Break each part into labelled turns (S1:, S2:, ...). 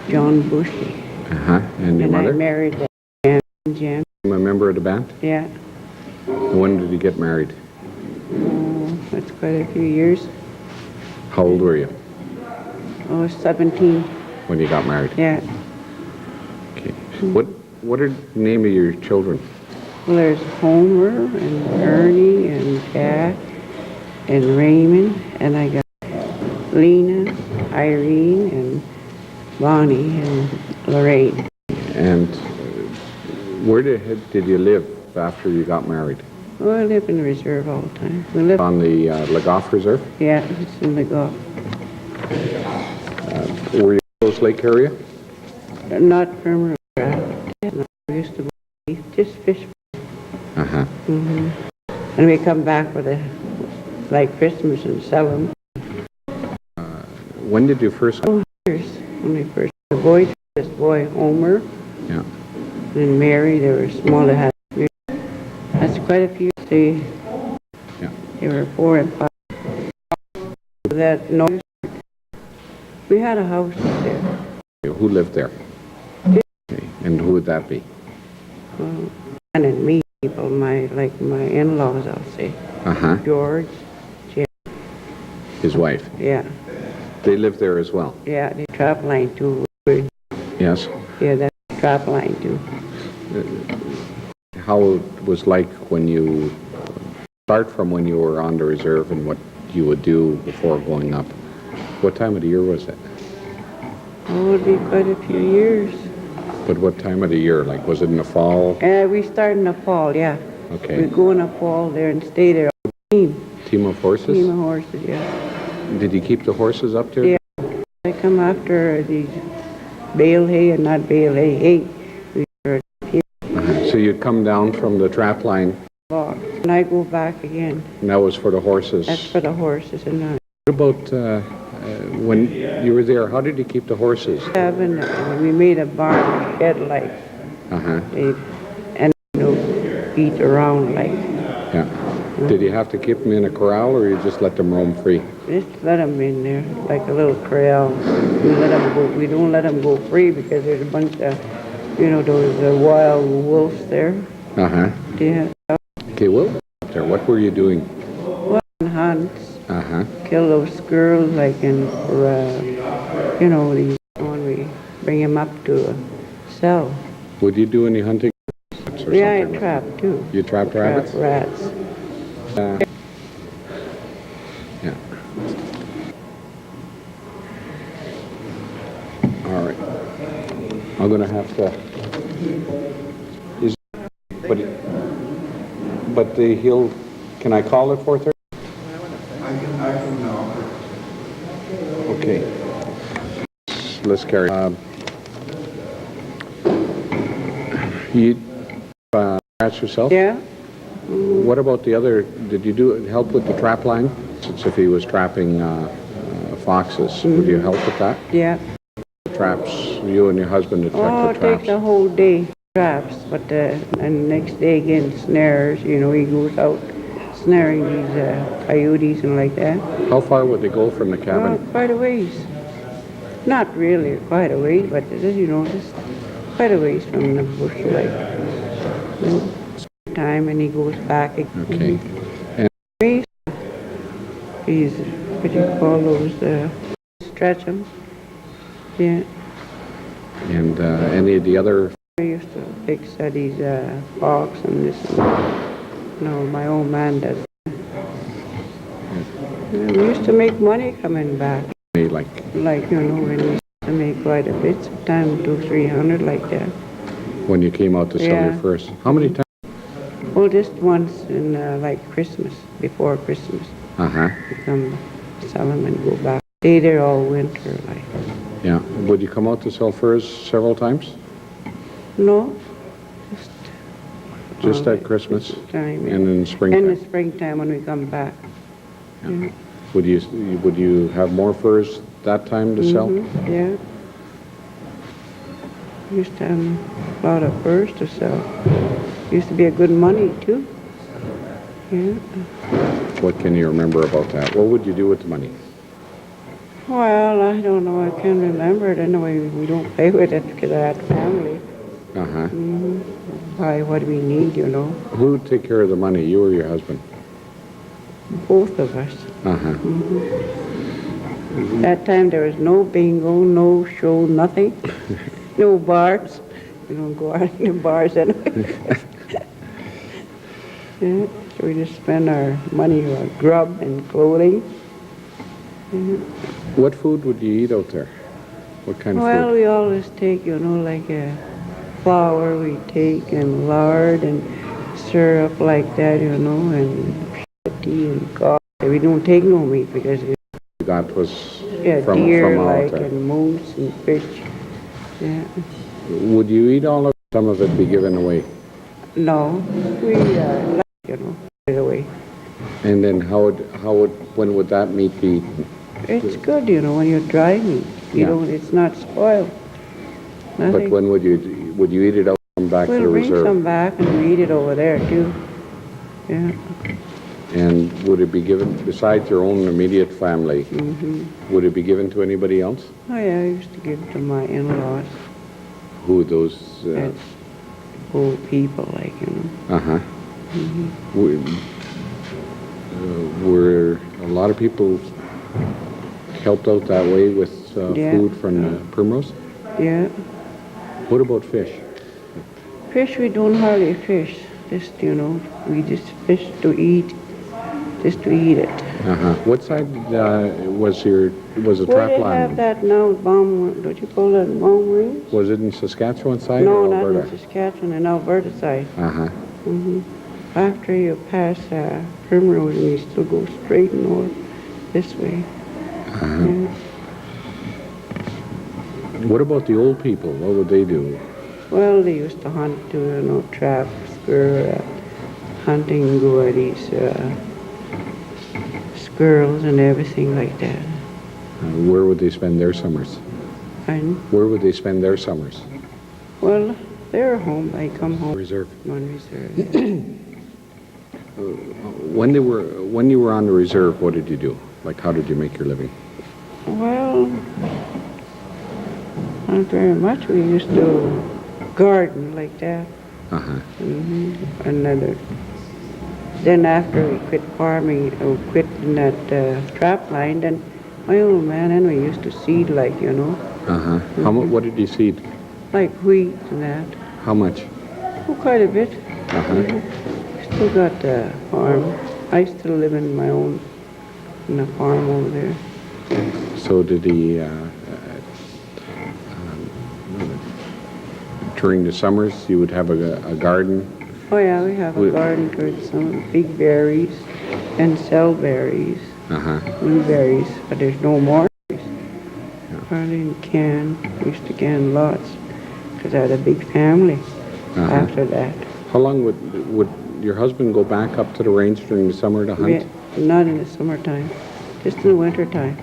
S1: John Bushy.
S2: And your mother?
S1: I married the band, Jan.
S2: I'm a member of the band?
S1: Yeah.
S2: When did you get married?
S1: Oh, that's quite a few years.
S2: How old were you?
S1: I was 17.
S2: When you got married?
S1: Yeah.
S2: Okay. What are the name of your children?
S1: Well, there's Homer and Ernie and Jack and Raymond, and I got Lena, Irene, and Bonnie and Lorraine.
S2: And where did you live after you got married?
S1: Oh, I live in the reserve all the time. We live
S2: on the Legoff Reserve?
S1: Yeah, it's in Legoff.
S2: Were you in Rose Lake area?
S1: Not from we used to just fish. And we come back with like Christmas and sell them.
S2: When did you first?
S1: Oh, years when we first. The boys, this boy Homer.
S2: Yeah.
S1: And Mary, they were small. They had. That's quite a few. They were 4 and 5. That no. We had a house up there.
S2: Who lived there? Okay. And who would that be?
S1: And me, people, my in-laws, I'll say. George, Jim.
S2: His wife?
S1: Yeah.
S2: They lived there as well?
S1: Yeah, the trap line too.
S2: Yes?
S1: Yeah, that's trap line too.
S2: How it was like when you start from when you were on the reserve and what you would do before going up? What time of the year was it?
S1: Oh, it would be quite a few years.
S2: But what time of the year? Like, was it in the fall?
S1: We started in the fall, yeah.
S2: Okay.
S1: We go in the fall there and stay there.
S2: Team of horses?
S1: Team of horses, yeah.
S2: Did you keep the horses up there?
S1: Yeah. They come after these bale hay and not bale hay.
S2: So you'd come down from the trap line.
S1: And I go back again.
S2: And that was for the horses?
S1: That's for the horses. And
S2: what about when you were there, how did you keep the horses?
S1: We made a barn shed like. And beat around like.
S2: Yeah. Did you have to keep them in a corral or you just let them roam free?
S1: Just let them in there like a little corral. We don't let them go free because there's a bunch of, those wild wolves there. Yeah.
S2: Okay, well, up there, what were you doing?
S1: Well, hunts. Kill those squirrels like in when we bring them up to sell.
S2: Would you do any hunting?
S1: Yeah, I trapped too.
S2: You trapped rabbits?
S1: Rats.
S2: Yeah. All right. I'm going to have to... But he'll... Can I call at 4:30? I can now. Okay. Let's carry. You rats yourself?
S1: Yeah.
S2: What about the other? Did you help with the trap line? Since if he was trapping foxes, would you help with that?
S1: Yeah.
S2: Traps, you and your husband would track the traps.
S1: It takes a whole day traps, but and the next day again snares. He goes out snaring these coyotes and like that.
S2: How far would they go from the cabin?
S1: Quite a ways. Not really quite a ways, but just quite a ways from the bush, like time, and he goes back again.
S2: Okay. And
S1: he's what do you call those? Stretch them. Yeah.
S2: And any of the other?
S1: I used to fix these fox and this. My old man does. We used to make money coming back.
S2: Like
S1: when we used to make quite a bit, sometimes 200-300 like that.
S2: When you came out to sell your first, how many times?
S1: Well, just once in like Christmas, before Christmas. We come sell them and go back. Stay there all winter, like.
S2: Yeah. Would you come out to sell furs several times?
S1: No.
S2: Just at Christmas
S1: time,
S2: and in springtime.
S1: In the springtime when we come back. Yeah.
S2: Would you have more furs that time to sell?
S1: Yeah. Used to have a lot of furs to sell. Used to be a good money too. Yeah.
S2: What can you remember about that? What would you do with the money?
S1: Well, I don't know. I can't remember it. Anyway, we don't play with it because I had family.
S2: Uh-huh.
S1: Buy what we need, you know.
S2: Who would take care of the money, you or your husband?
S1: Both of us.
S2: Uh-huh.
S1: That time there was no bingo, no show, nothing. No bars. We don't go out in the bars anyway. Yeah, so we just spend our money on grub and clothing.
S2: What food would you eat out there? What kind of
S1: Well,
S2: food?
S1: we always take, you know, like flour we take and lard and syrup like that, you know, and tea and coffee. We don't take no meat because it's
S2: That was
S1: deer
S2: from out
S1: like
S2: there.
S1: and moose and fish. Yeah.
S2: Would you eat all of it? Some of it be given away?
S1: No, we like, you know, right away.
S2: And then when would that meat be eaten?
S1: It's good, you know, when you're dry meat. You
S2: Yeah.
S1: don't, it's not spoiled.
S2: But
S1: Nothing.
S2: when would you eat it out and come back to
S1: We'll
S2: the
S1: bring
S2: reserve?
S1: some back and we eat it over there too. Yeah.
S2: And would it be given, besides your own immediate family, would it be given to anybody else?
S1: Oh yeah, I used to give it to my in-laws.
S2: Who those?
S1: That's old people, like, you know.
S2: Uh-huh. Were a lot of people helped out that way with
S1: Yeah.
S2: food from Primrose?
S1: Yeah.
S2: What about fish?
S1: Fish, we don't hardly fish. Just, you know, we just fish to eat, just to eat it.
S2: Uh-huh. What side was the
S1: Where
S2: trap
S1: they
S2: line?
S1: have that now, bomb, don't you call that bomb wings?
S2: Was it in Saskatchewan side
S1: No,
S2: or
S1: not
S2: Alberta?
S1: in Saskatchewan, in Alberta side.
S2: Uh-huh.
S1: After you pass Primrose, and you still go straight north this way. Yeah.
S2: What about the old people? What would they do?
S1: Well, they used to hunt too, you know, trap, squirrel, hunting, go at these squirrels and everything like that.
S2: Where would they spend their summers?
S1: And,
S2: Where would they spend their summers?
S1: well, they're home. They come home
S2: Reserve.
S1: on reserve.
S2: When you were on the reserve, what did you do? Like, how did you make your living?
S1: Well, not very much. We used to garden like that.
S2: Uh-huh.
S1: Then after we quit farming, or quit in that trap line, then my old man and we used to seed, like, you know,
S2: Uh-huh. What did you seed?
S1: like wheat and that.
S2: How much?
S1: Oh, quite a bit.
S2: Uh-huh.
S1: Still got the farm. I still live in my own, in a farm over there.
S2: So did he, during the summers, you would have a garden?
S1: Oh yeah, we have a garden with some big berries and cellberries,
S2: Uh-huh.
S1: blueberries, but there's no more. Hardly in can. We used to can lots because I had a big family after that.
S2: How long would your husband go back up to the range during the summer to hunt?
S1: Not in the summertime, just in the wintertime.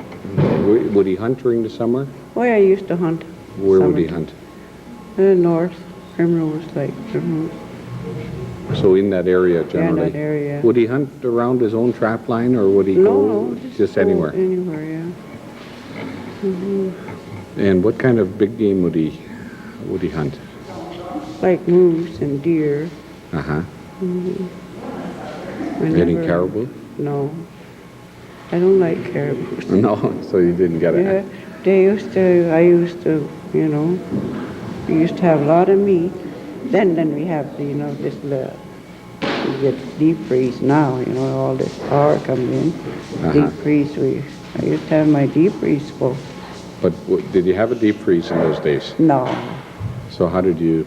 S2: Would he hunt during the summer?
S1: Oh yeah, I used to hunt.
S2: Where would he
S1: summertime.
S2: hunt?
S1: North, Primrose, like Primrose.
S2: So in that area generally?
S1: Yeah, that area.
S2: Would he hunt around his own trap line, or would he go
S1: No,
S2: just
S1: go
S2: anywhere?
S1: Anywhere, yeah.
S2: And what kind of big game would he hunt?
S1: Like moose and deer.
S2: Uh-huh. Any
S1: Whenever-
S2: caribou?
S1: No. I don't like caribou.
S2: No, so you didn't get
S1: Yeah,
S2: it.
S1: I used to, you know, we used to have a lot of meat. Then we have, you know, this, we get deep freeze now, you know, all this power comes in. Deep freeze, I used to have my deep freeze full.
S2: But did you have a deep freeze in those days?
S1: No,
S2: So how did you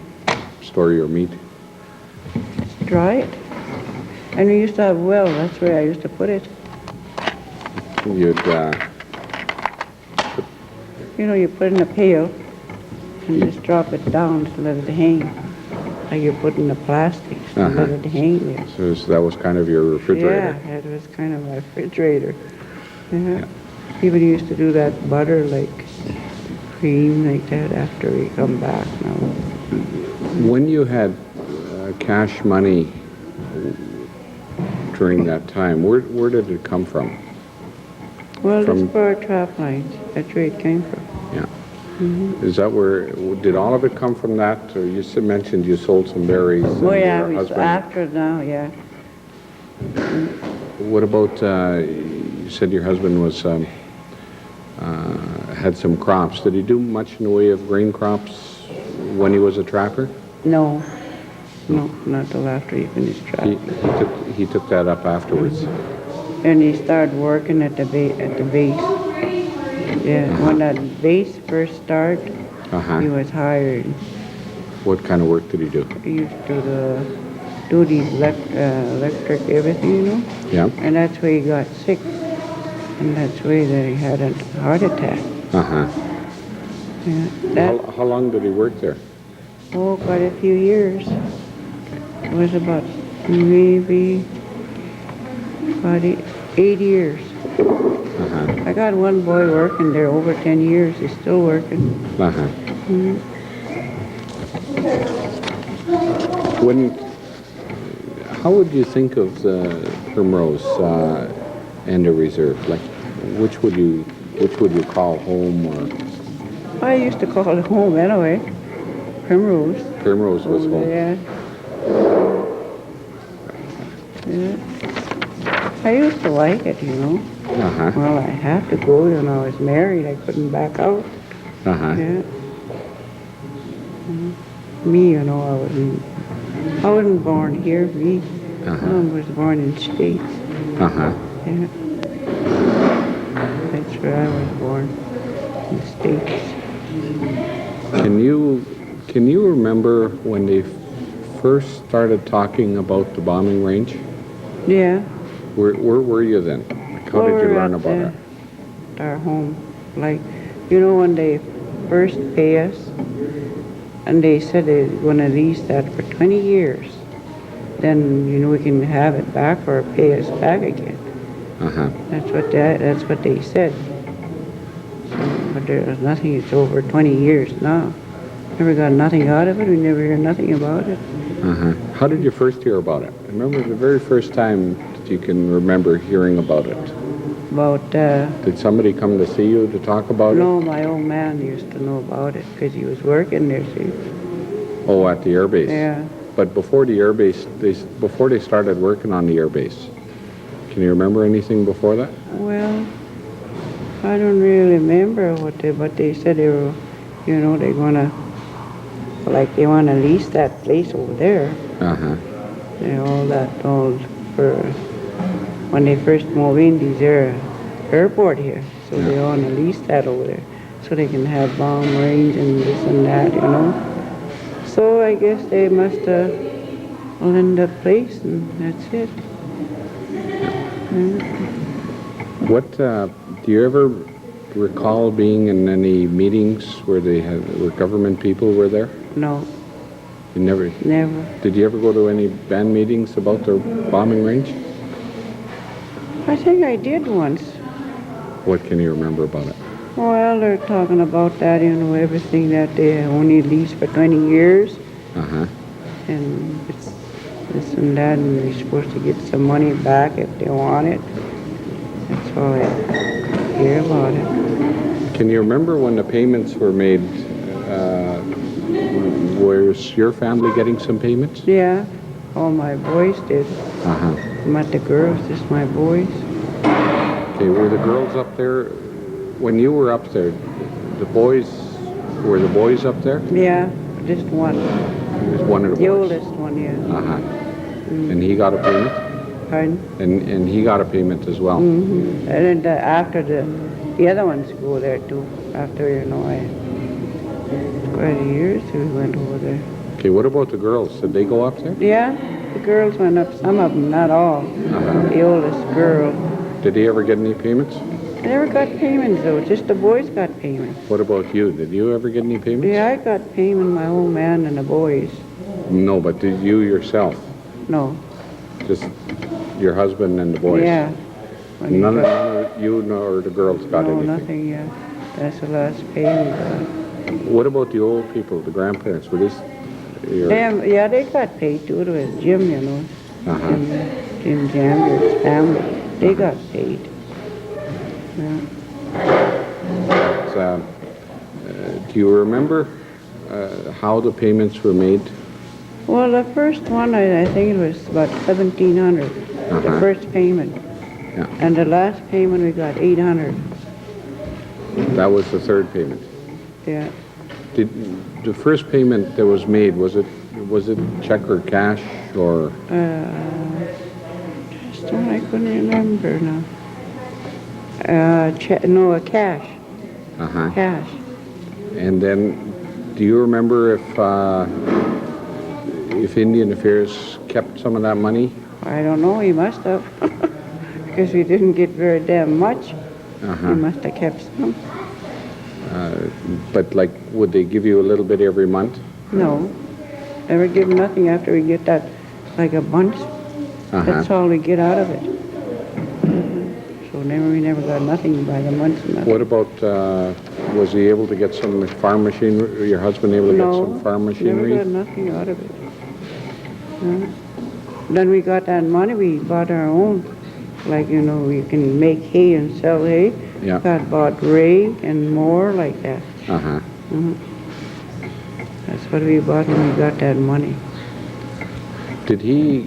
S2: store your meat?
S1: dry it. And we used to have well, that's where I used to put it.
S2: You'd,
S1: You know, you put it in a pail and just drop it down to let it hang. Like you put in the plastic, so let it hang there.
S2: so that was kind of your refrigerator?
S1: Yeah, it was kind of my refrigerator. Yeah. People used to do that butter, like cream, like that after we come back now.
S2: When you had cash money during that time, where did it come from?
S1: Well,
S2: From-
S1: this for our trap lines. That's where it came from.
S2: Yeah. Is that where, did all of it come from that? Or you mentioned you sold some berries and
S1: Oh, yeah,
S2: your
S1: we
S2: husband?
S1: after now, yeah.
S2: What about, you said your husband was, had some crops. Did he do much in the way of grain crops when he was a trapper?
S1: No, not till after he finished trapping.
S2: He took that up afterwards.
S1: And he started working at the base. Yeah, when that base first started, he was hired.
S2: What kind of work did he do?
S1: He used to do the electric everything, you know?
S2: Yeah.
S1: And that's where he got sick. And that's where he had a heart attack. Yeah,
S2: How long did he work there?
S1: oh, quite a few years. It was about maybe 8 years. I got one boy working there over 10 years. He's still working.
S2: How would you think of the Primrose and the reserve? Like, which would you call home? Or
S1: I used to call it home anyway. Primrose.
S2: Primrose was home.
S1: Yeah. I used to like it, you know. Well, I had to go when I was married. I couldn't back out. Yeah. Me, you know, I wasn't born here. Me, I was born in States. Yeah. That's where I was born, in the States.
S2: Can you remember when they first started talking about the bombing range?
S1: Yeah.
S2: Where were you then? Like, how did you learn about it?
S1: Our home. Like, you know, when they first pay us, and they said they're going to lease that for 20 years, then, you know, we can have it back or pay us back again. That's what they said. So, but there was nothing. It's over 20 years now. Never got nothing out of it. We never hear nothing about it.
S2: How did you first hear about it? I remember the very first time that you can remember hearing about it.
S1: About,
S2: Did somebody come to see you to talk about it?
S1: no, my old man used to know about it because he was working there, see.
S2: Oh, at the air base?
S1: Yeah.
S2: But before the air base, before they started working on the air base, can you remember anything before that?
S1: Well, I don't really remember but they said they were, you know, they're gonna, like they want to lease that place over there. And all for when they first move in, these airport here. So they want to lease that over there so they can have bomb range and this and that, you know. So I guess they must have owned the place and that's it.
S2: What, do you ever recall being in any meetings where where government people were there?
S1: No.
S2: You never?
S1: Never.
S2: Did you ever go to any band meetings about the bombing range?
S1: I think I did once.
S2: What can you remember about it?
S1: Well, they're talking about that, you know, everything that they only lease for 20 years. And it's this and that, and they're supposed to get some money back if they want it. That's all I hear about it.
S2: Can you remember when the payments were made? Was your family getting some payments?
S1: Yeah, all my boys did. Not the girls, just my boys.
S2: Okay, were the girls up there? When you were up there, were the boys up there?
S1: Yeah, just one.
S2: He was one of the boys?
S1: The oldest one, yeah.
S2: And he got a payment?
S1: Pardon?
S2: And he got a payment as well?
S1: And then after the other ones go there too. After, you know, quite a year we went over there.
S2: Okay, what about the girls? Did they go up there?
S1: Yeah, the girls went up, some of them, not all. The oldest girl.
S2: Did he ever get any payments?
S1: I never got payments though, just the boys got payments.
S2: What about you? Did you ever get any payments?
S1: Yeah, I got payment, my old man and the boys.
S2: No, but did you yourself?
S1: No.
S2: Just your husband and the boys?
S1: Yeah.
S2: None of you nor the girls got anything?
S1: No, nothing, yeah. That's the last payment.
S2: What about the old people, the grandparents? Were
S1: Yeah, they got paid too. It was Jim, you know. Jim Jamber's family. They got paid. Yeah.
S2: But, do you remember how the payments were made?
S1: Well, the first one, I think it was about 1,700, the first payment.
S2: Yeah.
S1: And the last payment, we got 800.
S2: That was the third payment.
S1: Yeah.
S2: Did the first payment that was made, was it check or cash or?
S1: Just one I couldn't remember now. No, a cash. Cash.
S2: And then, do you remember if Indian Affairs kept some of that money?
S1: I don't know, he must have. Because we didn't get very damn much. He must have kept some.
S2: But like, would they give you a little bit every month?
S1: No. Never give nothing after we get that, like a bunch. That's all we get out of it. So we never got nothing by the month.
S2: What about, was he able to get some farm machinery, your husband able to get some farm machinery?
S1: Never got nothing out of it. No. Then we got that money, we bought our own. Like, you know, we can make hay and sell hay.
S2: Yeah.
S1: Got bought rake and more like that. That's what we bought when we got that money.
S2: Did he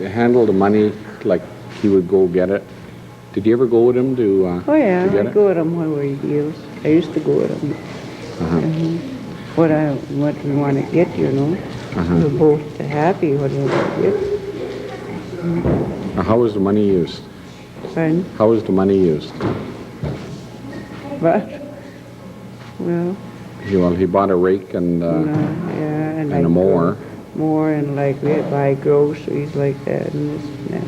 S2: handle the money like he would go get it? Did you ever go with him to
S1: Oh yeah,
S2: to get
S1: I go with him when we deals. I used to go with him. What we want to get, you know. We're both happy what we want to get.
S2: How was the money used?
S1: Pardon?
S2: How was the money used?
S1: But, well...
S2: He bought a rake and
S1: and
S2: a mower.
S1: More and like we'd buy groceries like that and this and that.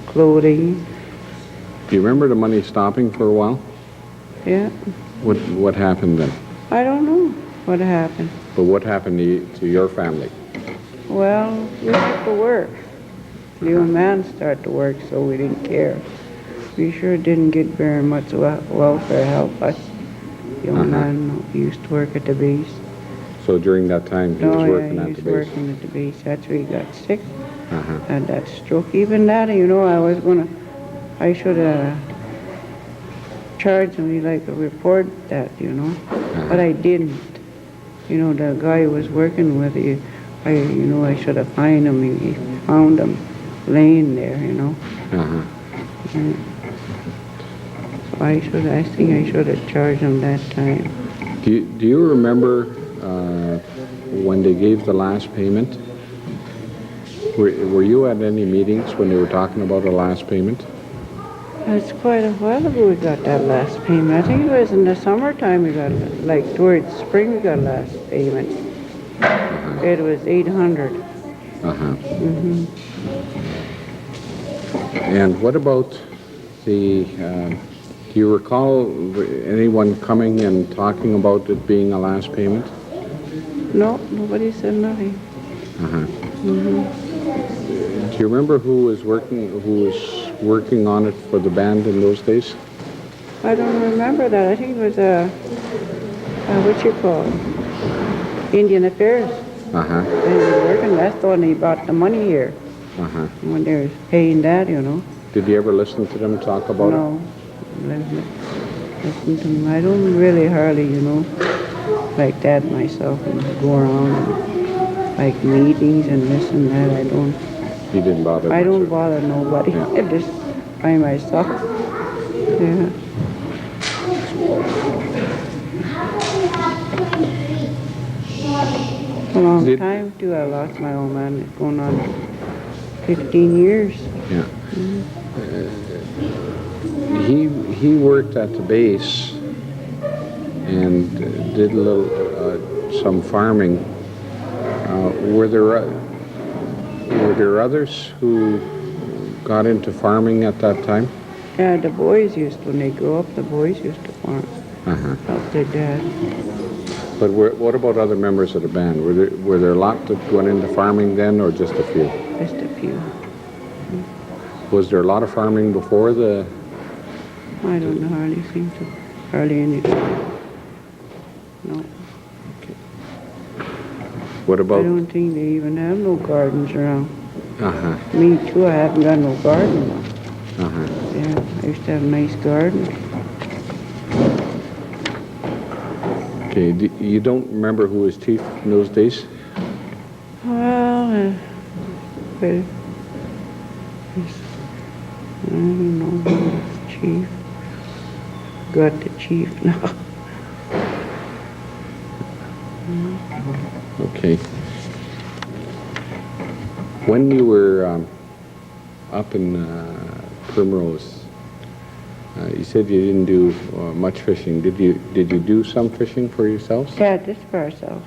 S1: Clothing.
S2: Do you remember the money stopping for a while?
S1: Yeah.
S2: What happened then?
S1: I don't know what happened.
S2: But what happened to your family?
S1: Well, we had to work. The old man started to work, so we didn't care. We sure didn't get very much welfare help. Us. The old man used to work at the base.
S2: So during that time, he was working at the base?
S1: he was working at the base. That's where he got sick. Had that stroke. Even that, you know, I should have charged him, like, a report that, you know. But I didn't. You know, the guy who was working with you, I should have fined him. He found him laying there, you know. So I think I should have charged him that time.
S2: Do you remember when they gave the last payment? Were you at any meetings when they were talking about the last payment?
S1: It's quite a while ago we got that last payment. I think it was in the summertime we got it. Like towards spring we got last payment. It was 800.
S2: And what about the, do you recall anyone coming and talking about it being a last payment?
S1: No, nobody said nothing.
S2: Do you remember who was working on it for the band in those days?
S1: I don't remember that. I think it was what you call it? Indian Affairs. They were working. That's the one he brought the money here. When they were paying that, you know.
S2: Did you ever listen to them talk about it?
S1: No. Listen to them. I don't really hardly, you know, like that myself and go around and like meetings and this and that. I don't.
S2: You didn't bother?
S1: I don't bother nobody. I just by myself. Yeah. A long time too. I lost my old man. It's going on 15 years.
S2: Yeah. He worked at the base and did a little some farming. Were there others who got into farming at that time?
S1: Yeah, the boys when they grew up, the boys used to farm. Help their dad.
S2: But what about other members of the band? Were there a lot that went into farming then, or just a few?
S1: Just a few.
S2: Was there a lot of farming before the?
S1: I don't know, hardly anything. No.
S2: Okay. What about?
S1: I don't think they even have no gardens around. Me too, I haven't got no garden now.
S2: Uh-huh.
S1: Yeah, I used to have a nice garden.
S2: Okay, you don't remember who was chief in those days?
S1: Well, but I don't know who was chief. Got the chief now.
S2: Okay. When you were up in Primrose, you said you didn't do much fishing. Did you do some fishing for yourselves?
S1: Yeah, just for ourselves.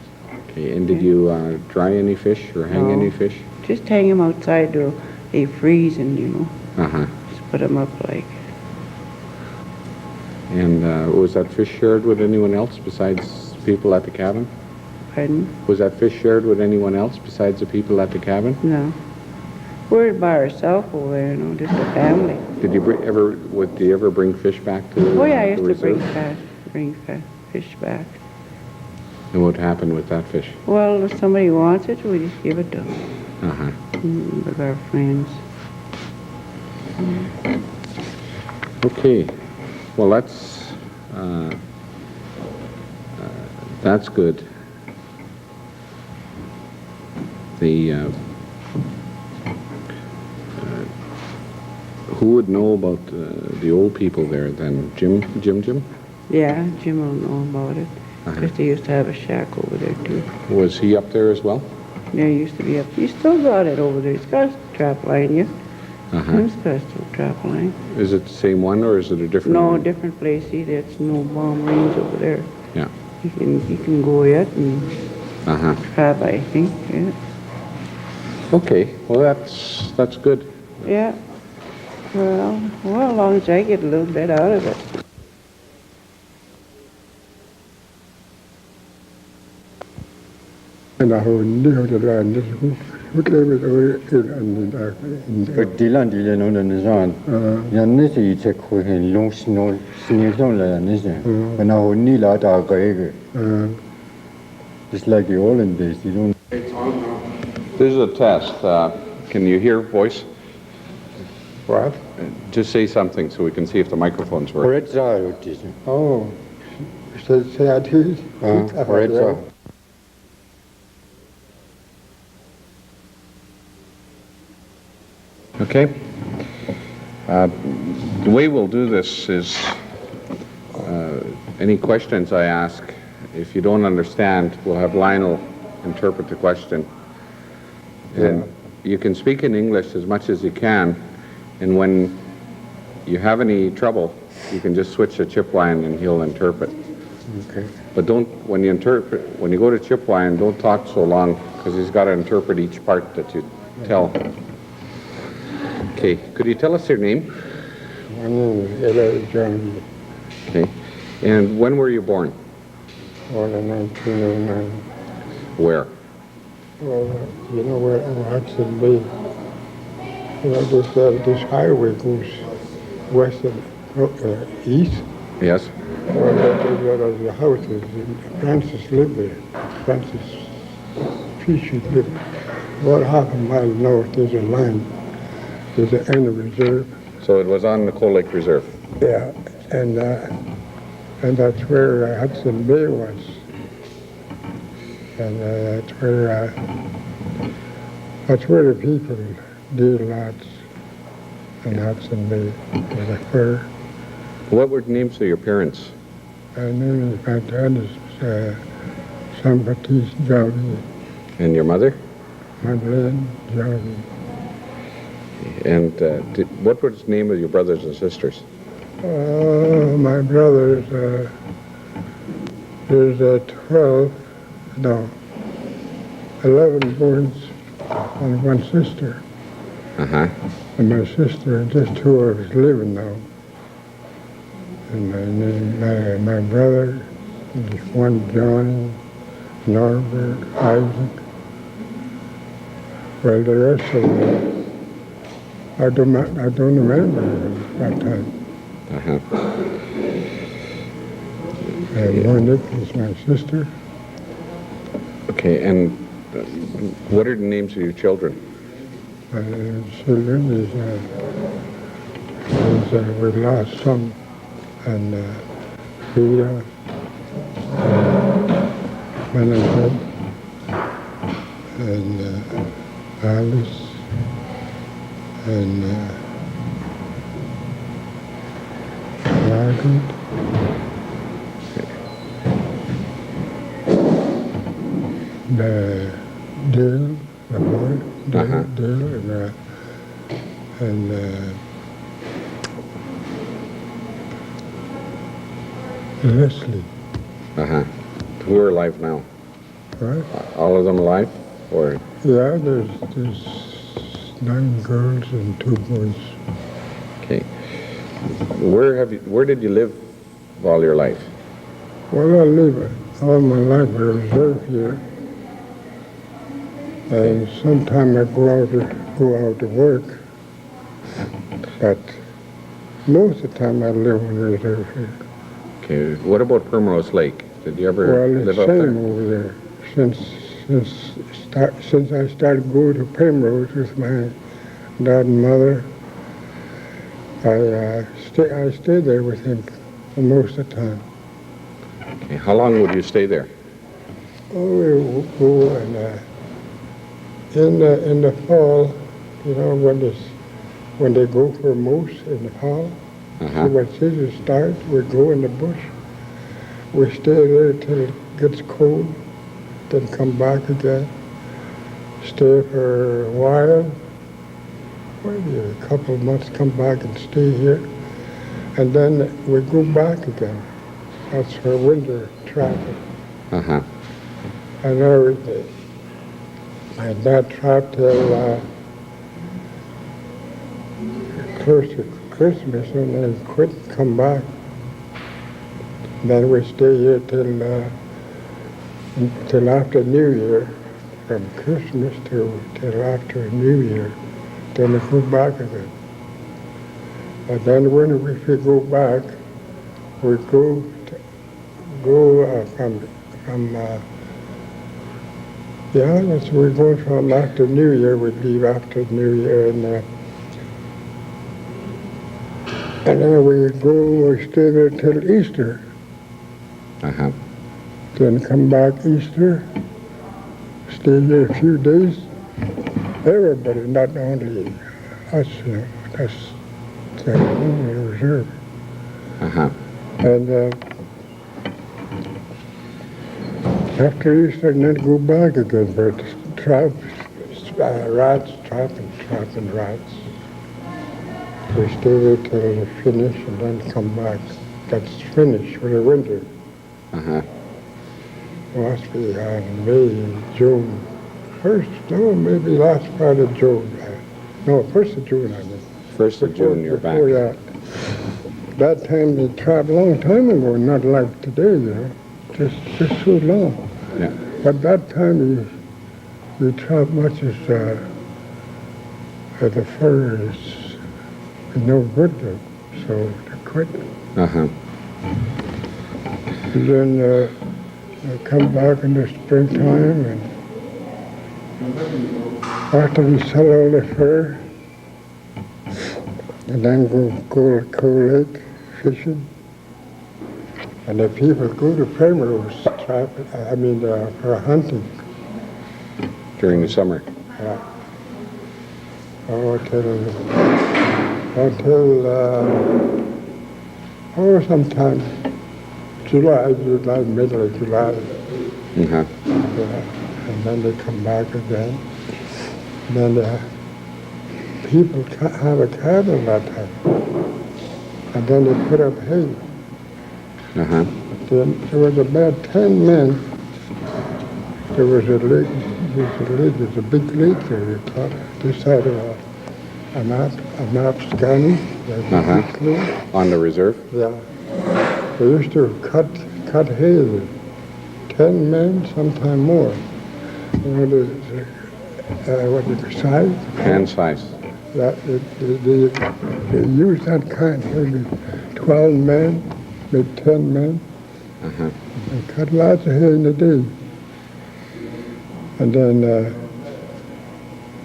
S2: Okay, and did you dry any fish or hang
S1: No.
S2: any fish?
S1: Just hang them outside till they freeze and, you know,
S2: Uh-huh.
S1: just put them up like.
S2: And was that fish shared with anyone else besides people at the cabin?
S1: Pardon?
S2: Was that fish shared with anyone else besides the people at the cabin?
S1: No. We're by ourselves over there, you know, just a family.
S2: Did you ever bring fish back to
S1: Oh yeah, I
S2: the
S1: used to
S2: reserve?
S1: bring fish back.
S2: And what happened with that fish?
S1: Well, if somebody wants it, we just give it to them.
S2: Uh-huh.
S1: With our friends.
S2: Okay. Well, that's good. Who would know about the old people there then? Jim?
S1: Yeah, Jim will know about it. Because they used to have a shack over there too.
S2: Was he up there as well?
S1: There used to be a, you still got it over there. It's got a trap line, yeah.
S2: Uh-huh.
S1: Jim's got a still trap line.
S2: Is it the same one or is it a different
S1: No,
S2: one?
S1: different place. See, that's no bomb range over there.
S2: Yeah.
S1: You can go yet and
S2: Uh-huh.
S1: trap, I think, yeah.
S2: Okay. Well, that's good.
S1: Yeah. Well, as long as I get a little bit out of it.
S3: And I hold the land. What level over in
S4: Dylan on the zone. Yannis is a cohen long snow sneezon lanis. When I hold Nila Dagage. It's like the olden days, you don't.
S2: This is a test. Can you hear voice?
S3: What?
S2: Just say something so we can see if the microphones work.
S4: Oretza.
S3: Oh, say I did.
S4: Oretza.
S2: Okay. The way we'll do this is any questions I ask, if you don't understand, we'll have Lionel interpret the question. And you can speak in English as much as you can, and when you have any trouble, you can just switch to Chipwyan and he'll interpret.
S4: Okay.
S2: But when you go to Chipwyan, don't talk so long, because he's got to interpret each part that you tell. Okay, could you tell us your name?
S3: My name is Eli John.
S2: Okay, and when were you born?
S3: Born in 1909.
S2: Where?
S3: Well, you know where Hudson Bay. You know, this highway goes west and east.
S2: Yes.
S3: Well, there's the houses. Francis lived there. Francis Fisher lived. About half a mile north, there's a line. There's an end of reserve.
S2: So it was on the Coal Lake Reserve.
S3: Yeah, and that's where Hudson Bay was. And that's where the people did lots in Hudson Bay. Was a fur.
S2: What were the names of your parents?
S3: My name is, my dad is Jean-Baptiste Jarvie,
S2: And your mother?
S3: Madeleine Jarvie.
S2: And what was the name of your brothers and sisters?
S3: My brothers, there's 11 boys and one sister.
S2: Uh-huh.
S3: And my sister, just two of us living now. And my brother, there's one Johnny, Norbert, Isaac. Well, the rest of them, I don't remember that time.
S2: Uh-huh.
S3: And Monica is my sister.
S2: Okay, and what are the names of your children?
S3: My children is we lost some, and Rita, Benefit, and Alice, and Margaret. The Dale, the boy, Dale, and Leslie.
S2: Who are alive now?
S3: Right?
S2: All of them alive? Or
S3: Yeah, there's 9 girls and 2 boys.
S2: okay. Where did you live all your life?
S3: Well, I live all my life in a reserve here. And sometimes I go out to work, but most of the time I live in a reserve here.
S2: Okay. What about Primrose Lake? Did you ever
S3: Well,
S2: live
S3: it's
S2: up there?
S3: same over there. Since I started going to Primrose with my dad and mother, I stayed there with him for most of the time.
S2: Okay. How long would you stay there?
S3: Oh, we would go and in the fall, you know, when they go for moose in the fall, so when season starts, we go in the bush. We stay there till it gets cold, then come back again. Stay for a while, maybe a couple of months, come back and stay here. And then we go back again. That's for winter travel. And everything. My dad trapped till close to Christmas and then quit and come back. Then we stay here till after New Year, from Christmas till after New Year. Then we go back again. And then when we go back, we go from that's where we're going from after New Year. We leave after New Year, and then we stay there till Easter. Then come back Easter, stay here a few days. Everybody, not only us, you know, that's the only reserve. And after Easter, and then go back again for rats, trapping rats. We stay there till they finish and then come back. That's finished for the winter. Must be May, June. Maybe last part of June. No, 1st of June, I mean.
S2: 1st of June, you're back.
S3: That time they trapped a long time ago, not like today, you know. Just so long.
S2: Yeah.
S3: But that time you trap much as the fur is no good though, so they quit. And then I come back in the springtime, and after we sell all the fur, and then go to Cold Lake fishing. And the people go to Primrose for hunting.
S2: During the summer?
S3: Yeah. Until sometime July, middle of July. And then they come back again. And then the people have a cabin that time. And then they put up hay. Then there was about 10 men. There was a lake, there's a big lake there, you call it, this side of a map scanning.
S2: On the reserve?
S3: Yeah. They used to cut hay there. 10 men, sometime more. You know, what the size?
S2: Hand size.
S3: That, they used that kind, maybe 12 men, maybe 10 men. They cut lots of hay in a day. And then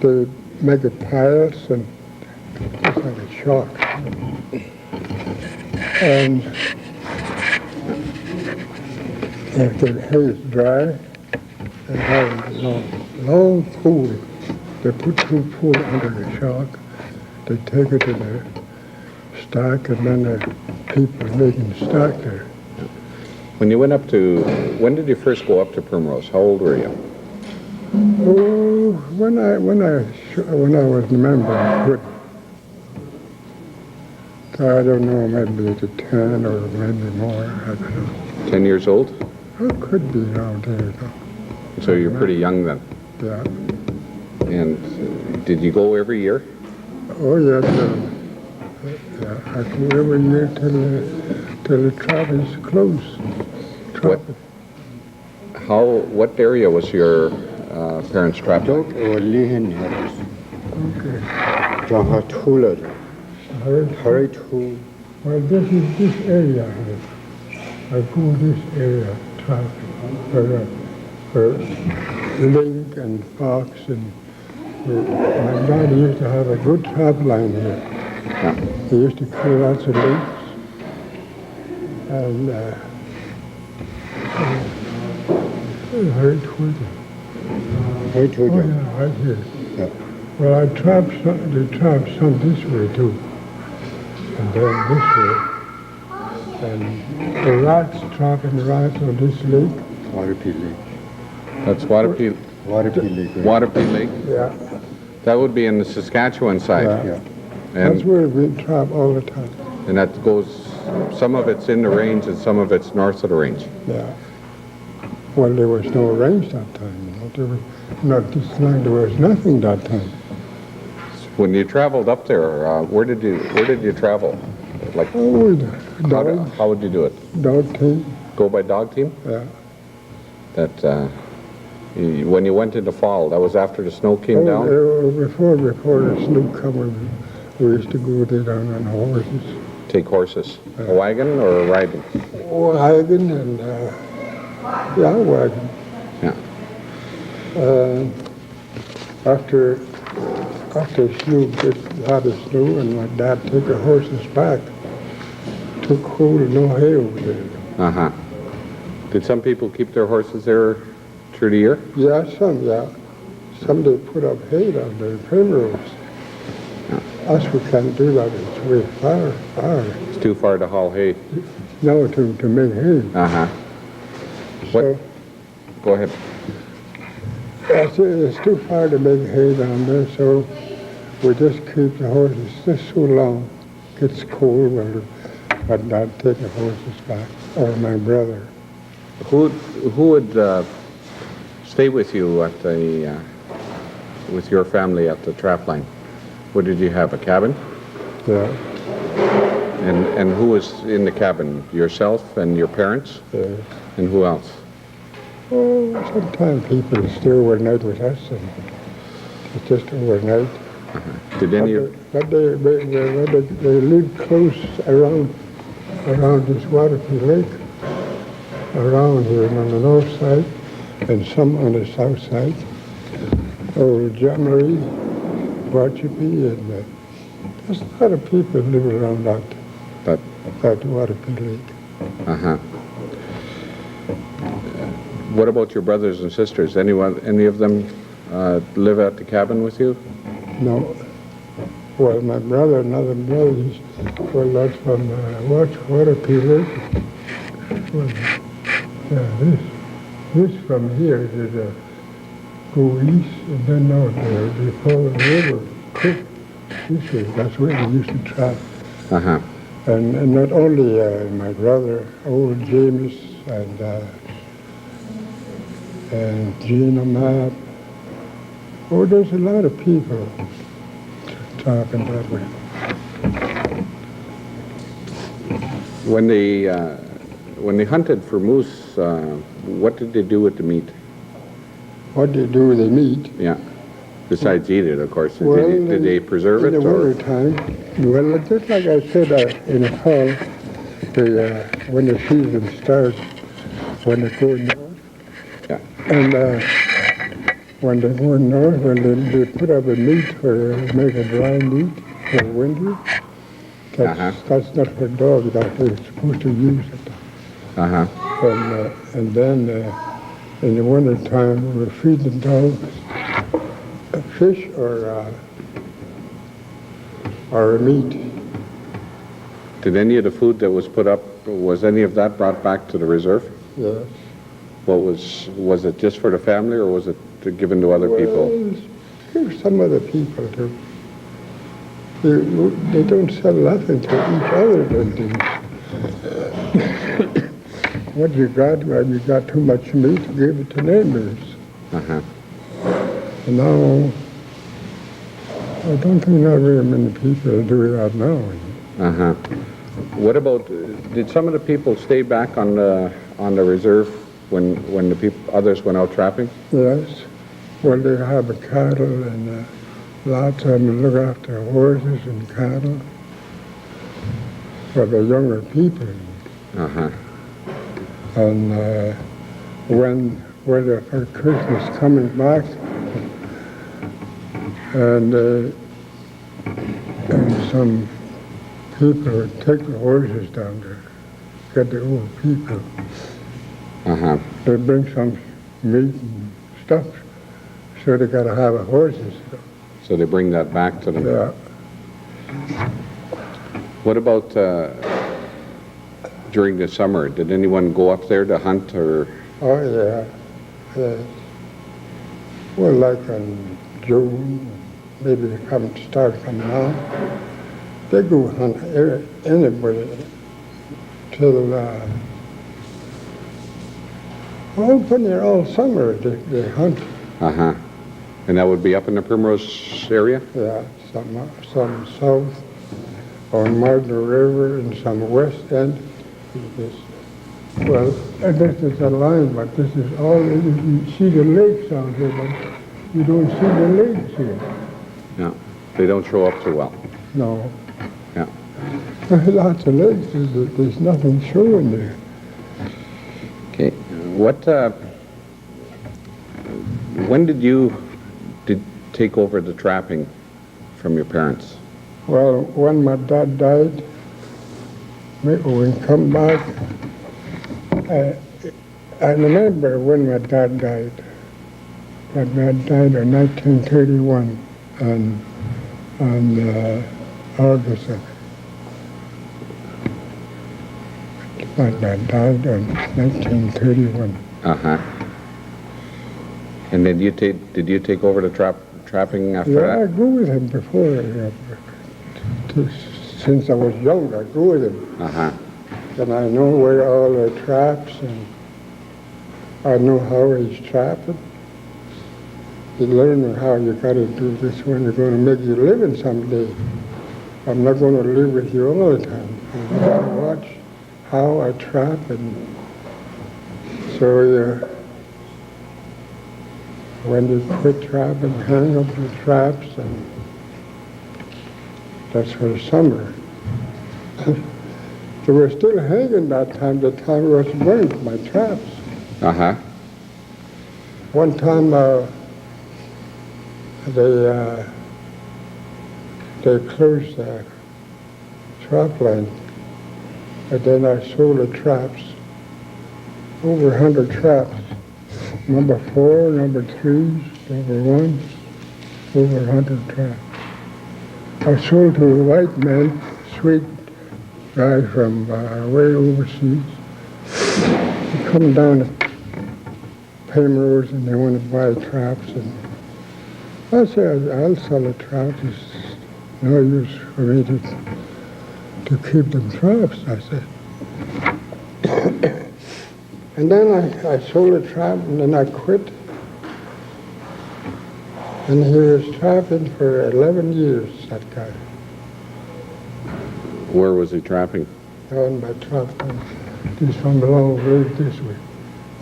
S3: they make a piles and just like a chalk. And if the hay is dry, they have a long pole. They put 2 poles under the shock. They take it to the stack, and then the people making stack there.
S2: When you went up to, when did you first go up to Primrose? How old were you?
S3: Oh, when I was a member, good. I don't know, maybe it's 10 or maybe more. I don't know.
S2: 10 years old?
S3: It could be around there.
S2: So you're pretty young then.
S3: Yeah.
S2: And did you go every year?
S3: Oh yes. Yeah, I go every year till the trap is closed.
S2: What area was your parents' trap?
S4: Dog or Lihin Harris.
S3: Okay.
S4: Jaha Tula.
S3: Alright.
S4: Harry Tool.
S3: Well, this is this area here. I go this area, traffic, for link and fox, and my dad used to have a good trap line here.
S2: Yeah.
S3: He used to kill lots of links, and very twinkle.
S4: Harry Tool.
S3: Oh yeah, right here.
S4: Yeah.
S3: Well, I trapped some this way too, and then this way. And the rats trapping rats on this lake.
S4: Waterpea Lake.
S2: That's Waterpea
S4: Lake. Right?
S2: Waterpea Lake?
S3: Yeah.
S2: That would be in the Saskatchewan side.
S3: Yeah.
S2: And,
S3: That's where we trap all the time.
S2: and that goes, some of it's in the range and some of it's north of the range.
S3: Yeah. Well, there was no range that time, you know. There was not this long. There was nothing that time.
S2: When you traveled up there, where did you travel? Like,
S3: Oh,
S2: how would you do it?
S3: dog team.
S2: Go by dog team?
S3: Yeah.
S2: That when you went into fall, that was after the snow came down?
S3: Before the snow come, we used to go there down on horses.
S2: Take horses. A wagon or a wagon?
S3: Wagon and wagon.
S2: Yeah.
S3: After snow, get a lot of snow, and my dad took the horses back. Took hold of no hay over there.
S2: Uh-huh. Did some people keep their horses there through the year?
S3: Yeah. Some they put up hay down there, Primrose. Us, we can't do that. It's way far.
S2: It's too far to haul hay.
S3: No, to make hay.
S2: Uh-huh.
S3: So,
S2: Go ahead.
S3: it's too far to make hay down there, so we just keep the horses just so long. Gets cold, well, but Dad take the horses back, or my brother.
S2: Who would stay with you at the with your family at the trap line? What did you have? A cabin?
S3: Yeah.
S2: And who was in the cabin? Yourself and your parents?
S3: Yeah.
S2: And who else?
S3: Oh, sometimes people stay overnight with us, and it's just overnight.
S2: Did any of
S3: But they live close around this Waterpea Lake, around here on the north side, and some on the south side. Oh, Jammery, Waterpea, and there's a lot of people live around that Waterpea Lake.
S2: Uh-huh. What about your brothers and sisters? Any of them live at the cabin with you?
S3: No. Well, my brother, another brother, that's from Waterpea Lake. Well, yeah, this from here is go east, and then out there, they follow the river, Cook, this way. That's where they used to trap.
S2: Uh-huh.
S3: And not only my brother, old James, and Gina Mapp. Oh, there's a lot of people talking that way.
S2: When they hunted for moose, what did they do with the meat?
S3: What they do with the meat?
S2: Yeah. Besides eat it, of course.
S3: Well,
S2: Did they preserve it?
S3: In the
S2: or?
S3: winter time, well, just like I said, in the fall, when the season starts, when they go north,
S2: Yeah.
S3: and when they go north, when they put up a meat for make a dry meat for winter, That's not for dogs that they're supposed to use it. And then in the winter time, we would feed the dogs fish or meat.
S2: Did any of the food that was put up, was any of that brought back to the reserve?
S3: Yes.
S2: Was it just for the family, or was it given to other people?
S3: Here's some other people too. They don't sell nothing to each other, than things. What you got? Well, you got too much meat, give it to neighbors. And now, I don't think not very many people do that now.
S2: What about, did some of the people stay back on the reserve when the others went out trapping?
S3: Yes. Well, they have a cattle, and lots of them look after horses and cattle for the younger people. And when for Christmas coming back, and some people would take the horses down there, get the old people. They bring some meat and stuff, so they got to have a horses.
S2: So they bring that back to them?
S3: Yeah.
S2: What about during the summer? Did anyone go up there to hunt, or?
S3: Oh, yeah. Well, like in June, maybe they start coming out. They go hunt anybody till, when they're all summer, they hunt.
S2: And that would be up in the Primrose area?
S3: Yeah, some south on Martin River and some west end. Well, this is a line, but this is all, you see the lakes out here, but you don't see the lakes here.
S2: No, they don't show up too well.
S3: No.
S2: Yeah.
S3: Lots of lakes, there's nothing showing there.
S2: Okay. When did you take over the trapping from your parents?
S3: Well, when my dad died, we come back. I remember when my dad died. My dad died in 1931 on August. My dad died in 1931.
S2: And then did you take over the trapping after that?
S3: I grew with him before. Since I was young, I grew with him. And I know where all the traps, and I know how he's trapping. You learn how you got to do this when you're going to make your living someday. I'm not going to live with you all the time. You got to watch how I trap, and so when you quit trapping, hang up your traps, and that's for the summer. They were still hanging that time. The time it was burnt, my traps. One time they closed the trap line, and then I sold the traps, over 100 traps. Number 4, number 3, number 1, over 100 traps. I sold to a white man, sweet guy from way overseas. He come down to Primrose and they want to buy traps. And I said, I'll sell the traps. It's no use for me to keep them traps, I said. And then I sold a trap, and then I quit. And he was trapping for 11 years, that guy.
S2: Where was he trapping?
S3: On my trap. This from the long lake this way.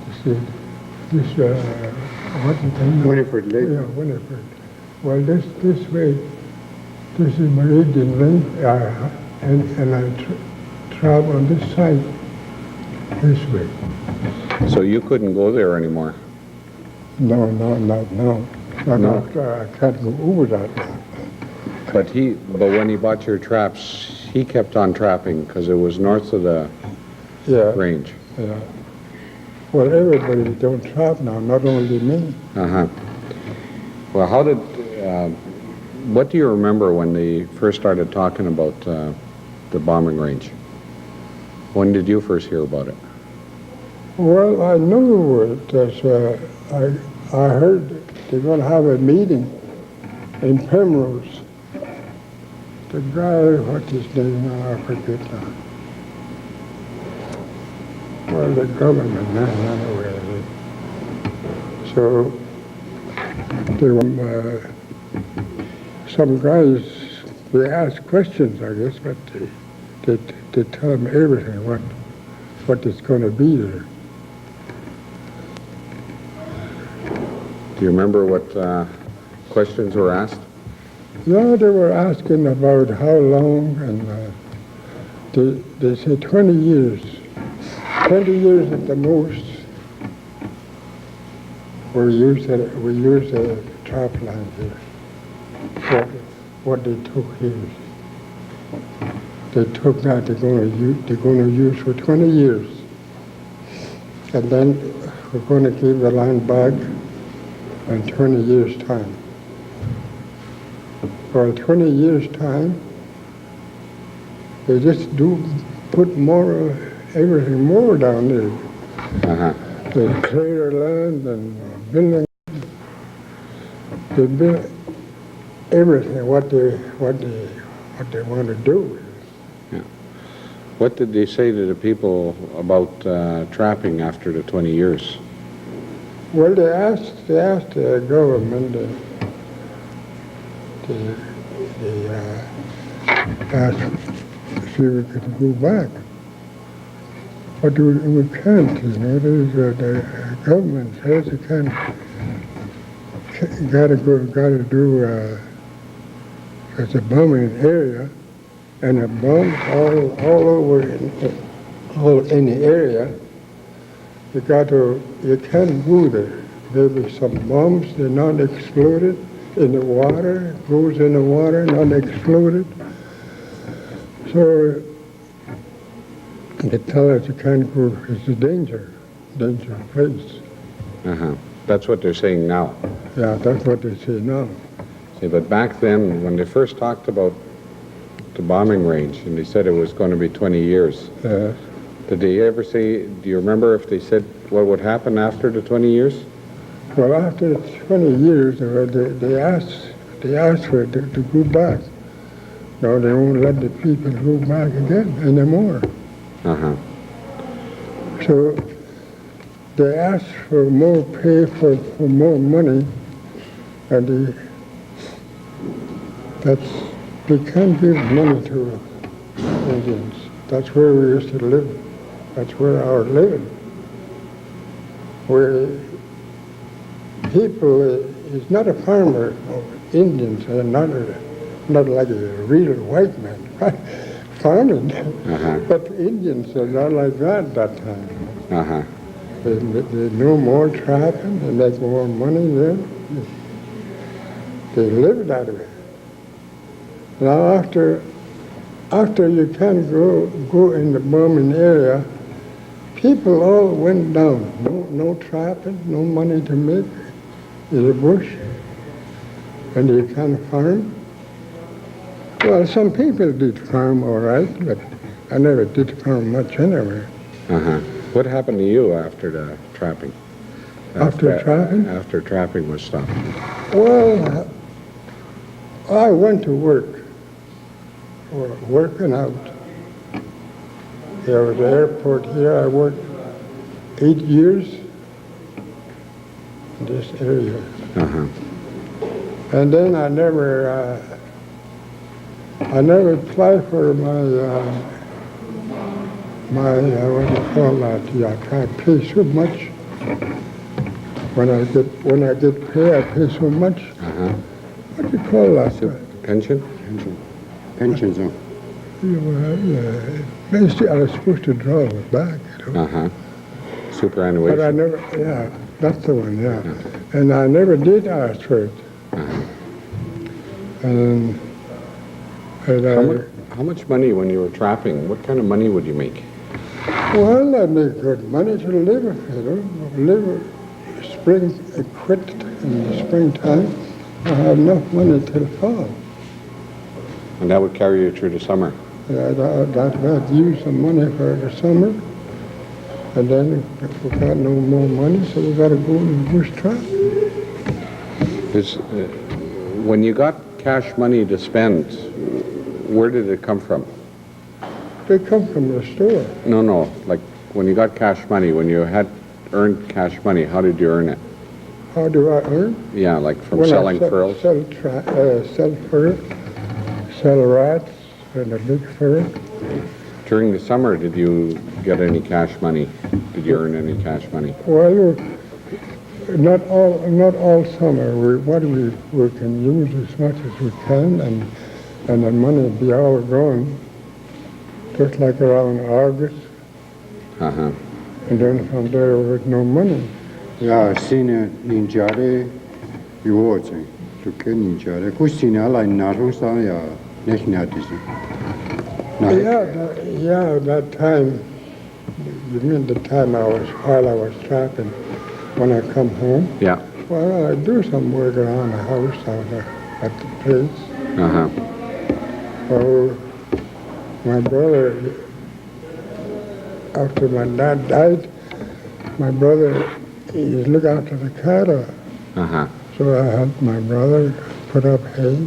S3: You see, this, what is it?
S4: Winifred Lake.
S3: Yeah, Winifred. Well, this way, this is Meridian Lake, and I trap on this side, this way.
S2: So you couldn't go there anymore?
S3: No, not now. I can't go over that now.
S2: But when he bought your traps, he kept on trapping because it was north of the
S3: Yeah,
S2: range.
S3: yeah. Well, everybody don't trap now, not only me.
S2: Uh-huh. Well, what do you remember when they first started talking about the bombing range? When did you first hear about it?
S3: Well, I knew it, I heard they're going to have a meeting in Penrose. The guy, what's his name, I forget now. Well, the government, anyway. So, there were some guys, they asked questions, I guess, but they tell them everything, what is going to be there.
S2: Do you remember what questions were asked?
S3: No, they were asking about how long, and they said 20 years. 20 years at the most. We use a trap line here. What they took here. They took that they're going to use for 20 years. And then we're going to give the line back in 20 years' time. For 20 years' time, they just put everything more down there.
S2: Uh-huh.
S3: They clear land and building. They build everything what they want to do.
S2: Yeah. What did they say to the people about trapping after the 20 years?
S3: Well, they asked the government. They asked if we could go back. But we can't, you know. The government says you can't. Got to do. It's a bombing area, and the bombs all over in the area. You can't go there. There'll be some bombs. They're not exploded in the water. Goes in the water, not exploded. So they tell us you can't go. It's a dangerous place.
S2: Uh-huh. That's what they're saying now.
S3: Yeah, that's what they say now.
S2: See, but back then, when they first talked about the bombing range, and they said it was going to be 20 years,
S3: Yes.
S2: did they ever say, do you remember if they said what would happen after the 20 years?
S3: Well, after 20 years, they asked for it to go back. No, they won't let the people go back again anymore.
S2: Uh-huh.
S3: So they asked for more pay for more money, and they can't give money to Indians. That's where we used to live. That's where our living. Where people is not a farmer. Indians are not like a real white man farming.
S2: Uh-huh.
S3: But Indians are not like that time.
S2: Uh-huh.
S3: They know more trapping, they make more money there. They live that way. Now after you can't go in the bombing area, people all went down. No trapping, no money to make in the bush, and you can't farm. Well, some people did farm all right, but I never did farm much anyway.
S2: Uh-huh. What happened to you after the trapping?
S3: After trapping?
S2: After trapping was stopped.
S3: Well, I went to work, working out. There was the airport here. I worked 8 years in this area.
S2: Uh-huh.
S3: And then I never applied for my what do you call that? Yeah, I can't pay so much. When I get paid, I pay so much.
S2: Uh-huh.
S3: What do you call that?
S2: Pension?
S4: Pension zone.
S3: Basically, I was supposed to draw it back, you know.
S2: Uh-huh.
S3: But I
S2: Superannuation.
S3: never, yeah, that's the one, yeah. And I never did ask for it.
S2: Uh-huh.
S3: And
S2: how much money when you were trapping? What kind of money would you make?
S3: Well, I make good money to live, live spring, quit in the springtime. I have enough money till fall.
S2: And that would carry you through the summer?
S3: I'd use some money for the summer, and then if we got no more money, so we got to go and bush trap.
S2: When you got cash money to spend, where did it come from?
S3: They come from the store.
S2: No, like when you got cash money, when you had earned cash money, how did you earn it?
S3: How do I earn?
S2: Yeah, like from
S3: When
S2: selling
S3: I
S2: furls?
S3: sell fur, sell rats and a big fur.
S2: During the summer, did you get any cash money? Did you earn any cash money?
S3: Well, not all summer. We can use as much as we can, and the money will be all gone, just like around August.
S2: Uh-huh.
S3: And then from there with no money.
S4: Ja, sine ninjare yuoche. To ken ninjare. Kusina la naru sa ya nechna disi.
S3: Yeah, that time. You mean the time while I was trapping, when I come home?
S2: Yeah.
S3: Well, I do some work around the house out there at the place.
S2: Uh-huh.
S3: Oh, my brother, after my dad died, my brother, he looked after the cattle.
S2: Uh-huh.
S3: So I helped my brother put up hay.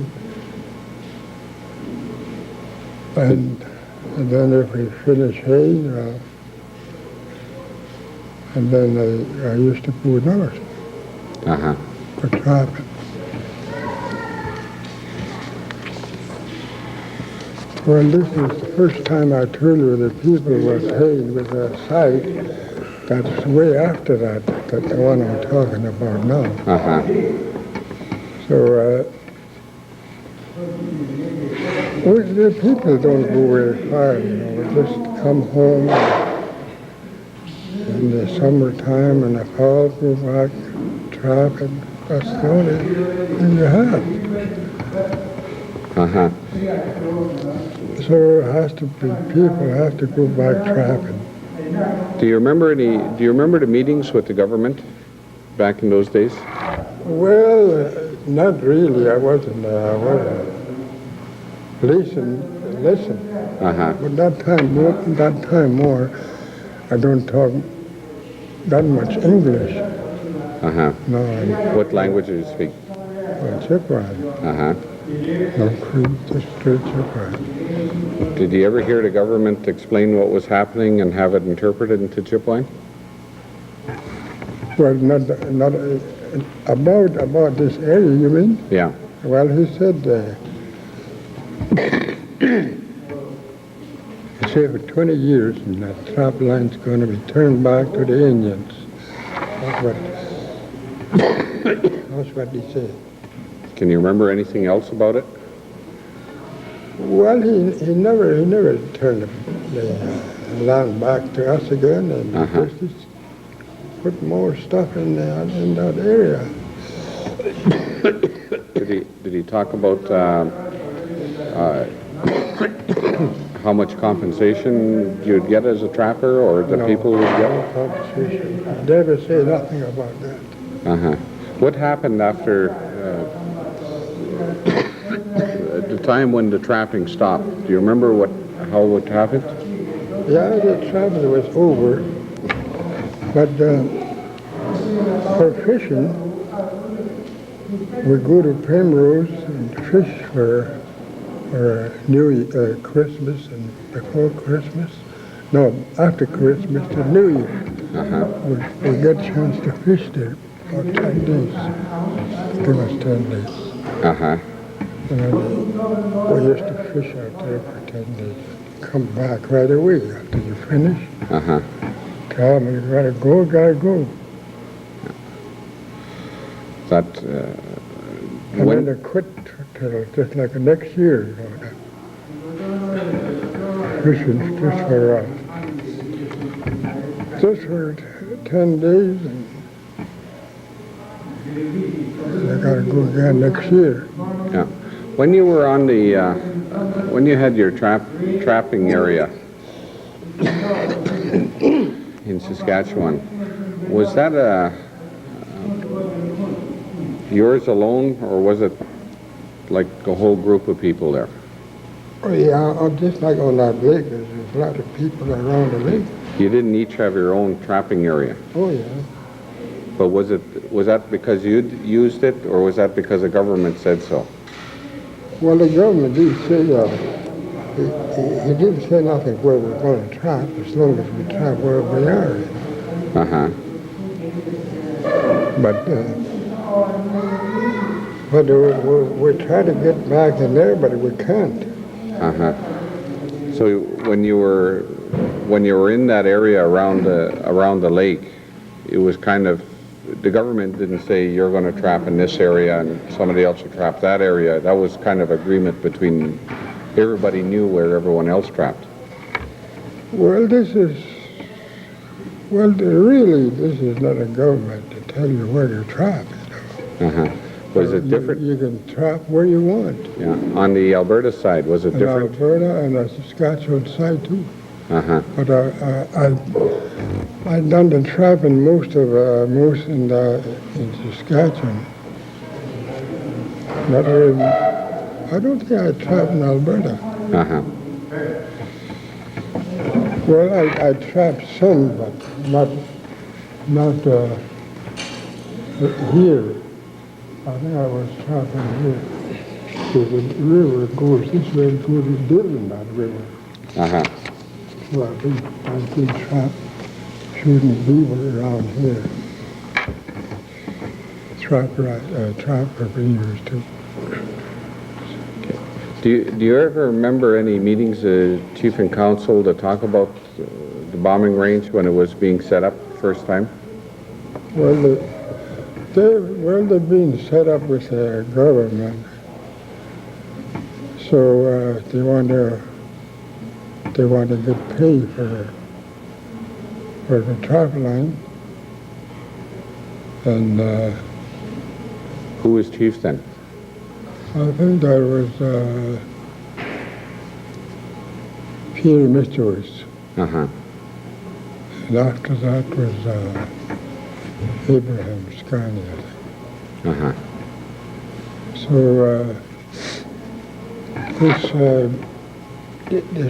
S3: And then if we finish hay, and then I used to put others
S2: Uh-huh.
S3: for trapping. Well, this is the first time I told you that people were paid with a sight. That's way after that the one I'm talking about now.
S2: Uh-huh.
S3: So, the people don't go very far, we just come home in the summertime and the fall, go back, trap, and that's the only thing you have.
S2: Uh-huh.
S3: So it has to be, people have to go back trapping.
S2: Do you remember the meetings with the government back in those days?
S3: Well, not really. I wasn't listen.
S2: Uh-huh.
S3: But that time more, I don't talk that much English.
S2: Uh-huh.
S3: No,
S2: What language do you speak?
S3: I'm Chippewa.
S2: Uh-huh.
S3: No Cree, just straight Chippewa.
S2: Did you ever hear the government explain what was happening and have it interpreted into Chippewa?
S3: Well, not about this area, you mean?
S2: Yeah.
S3: Well, he said, he said for 20 years, and that trap line's going to be turned back to the Indians. That's what he said.
S2: Can you remember anything else about it?
S3: Well, he never turned the land back to us again, and just put more stuff in that area.
S2: Did he talk about how much compensation you'd get as a trapper, or the people would get?
S3: No compensation. I never say nothing about that.
S2: Uh-huh. What happened after at the time when the trapping stopped? Do you remember how it happened?
S3: Yeah, the travel was over, but for fishing, we go to Primrose and fish for Christmas and before Christmas. No, after Christmas to New Year. We get a chance to fish there for 10 days. Give us 10 days.
S2: Uh-huh.
S3: And we used to fish out there for 10 days. Come back right away after you finish.
S2: Uh-huh.
S3: Tell them you gotta go.
S2: That,
S3: And then they quit till just like the next year. Fishing just for 10 days, and they gotta go again next year.
S2: yeah. When you were on the, when you had your trapping area in Saskatchewan, was that yours alone, or was it like a whole group of people there?
S3: Oh yeah, I'm just like on that lake, there's a lot of people around the lake.
S2: You didn't each have your own trapping area,
S3: Oh yeah.
S2: but was that because you'd used it, or was that because the government said so?
S3: Well, the government did say, he didn't say nothing where we're going to trap, as long as we trap where we are.
S2: Uh-huh.
S3: But we're trying to get back in there, but we can't.
S2: Uh-huh. So when you were in that area around the lake, it was kind of, the government didn't say you're going to trap in this area and somebody else will trap that area. That was kind of agreement between, everybody knew where everyone else trapped.
S3: Well, this is not a government to tell you where to trap.
S2: Uh-huh. Was it different?
S3: You can trap where you want.
S2: Yeah. On the Alberta side, was it different?
S3: Alberta and the Saskatchewan side too.
S2: Uh-huh.
S3: But I've done the trapping most in Saskatchewan. Not really. I don't think I trapped in Alberta.
S2: Uh-huh.
S3: Well, I trapped some, but not here. I think I was trapping here. Because the river goes this way, it goes to Dillon, that river.
S2: Uh-huh.
S3: So I've been shooting beaver around here. Trap for beavers too.
S2: Do you ever remember any meetings of Chief and Council to talk about the bombing range when it was being set up first time?
S3: Well, they're being set up with the government, so they want to get paid for the trap line, and
S2: Who was chief then?
S3: I think that was Peter Mitchell's,
S2: Uh-huh.
S3: and after that was Abraham Scania, I think.
S2: Uh-huh.
S3: So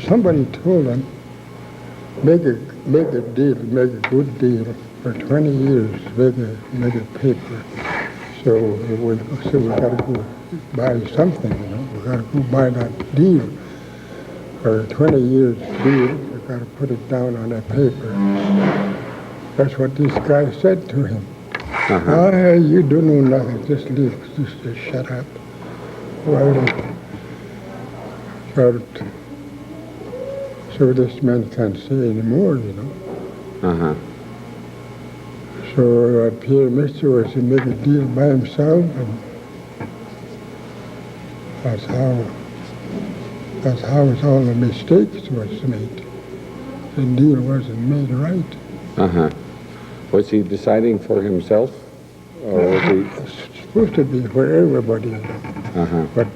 S3: somebody told them, make a deal, make a good deal for 20 years, make a paper. So we got to go buy something, you know. We got to go buy that deal for 20 years deal. We got to put it down on that paper. That's what this guy said to him.
S2: Uh-huh.
S3: You don't know nothing. Just leave. Just shut up. Well, so this man can't say anymore, you know.
S2: Uh-huh.
S3: So Pierre Mister was to make a deal by himself, and that's how all the mistakes was made. The deal wasn't made right.
S2: Uh-huh. Was he deciding for himself, or was he?
S3: It's supposed to be for everybody, you know.
S2: Uh-huh.
S3: But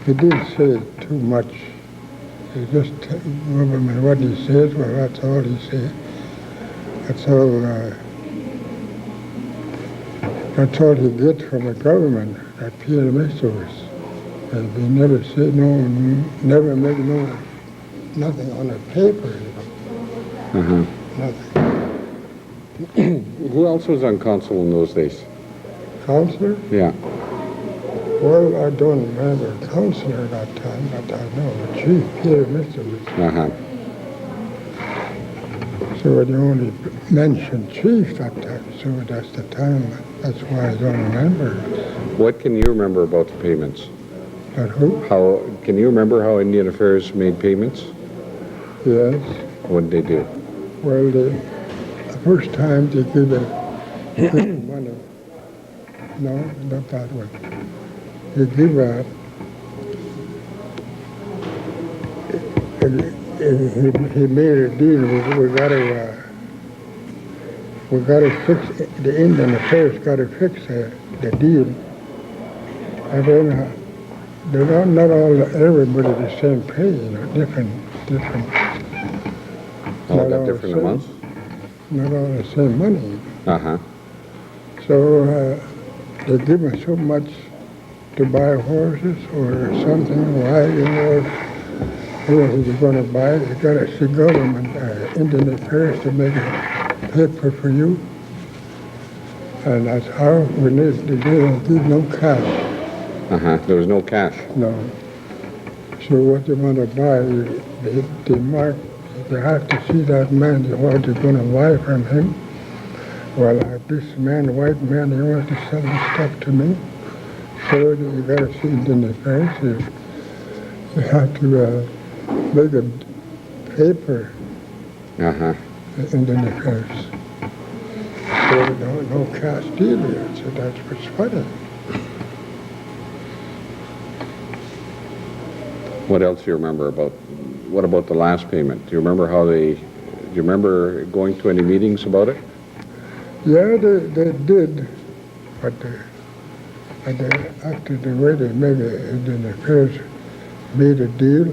S3: he didn't say too much. He just, what he says, well, that's all he said. That's all he gets from the government, that Pierre Mister was. And he never said never make nothing on the paper, you know.
S2: Uh-huh.
S3: Nothing.
S2: Who else was on council in those days?
S3: Counselor?
S2: Yeah.
S3: Well, I don't remember counselor that time, but I know Chief Pierre Mister was.
S2: Uh-huh.
S3: So they only mentioned chief that time, so that's the time. That's why I don't remember.
S2: What can you remember about the payments?
S3: But who?
S2: How can you remember how Indian Affairs made payments?
S3: Yes.
S2: What did they do?
S3: Well, the first time they give money. No, not that one. They give he made a deal. We got to fix the Indian Affairs. Got to fix the deal. And then they're not all, everybody the same pay, you know, different.
S2: All
S3: Not
S2: got
S3: all
S2: different
S3: the same.
S2: amounts?
S3: Not all the same money.
S2: Uh-huh.
S3: So they give me so much to buy horses or something, wagon or whatever you're going to buy. You got to see government, Indian Affairs to make a paper for you. And that's how we need to give no cash.
S2: Uh-huh. There was no cash.
S3: No. So what you want to buy, they mark, you have to see that man, what you're going to buy from him. Well, this man, white man, he wants to sell his stuff to me. So you got to see Indian Affairs. You have to make a paper,
S2: Uh-huh.
S3: Indian Affairs. So no cash deal here. So that's what's funny.
S2: What else do you remember about, what about the last payment? Do you remember how do you remember going to any meetings about it?
S3: Yeah, they did, but after the way they made it, Indian Affairs made a deal.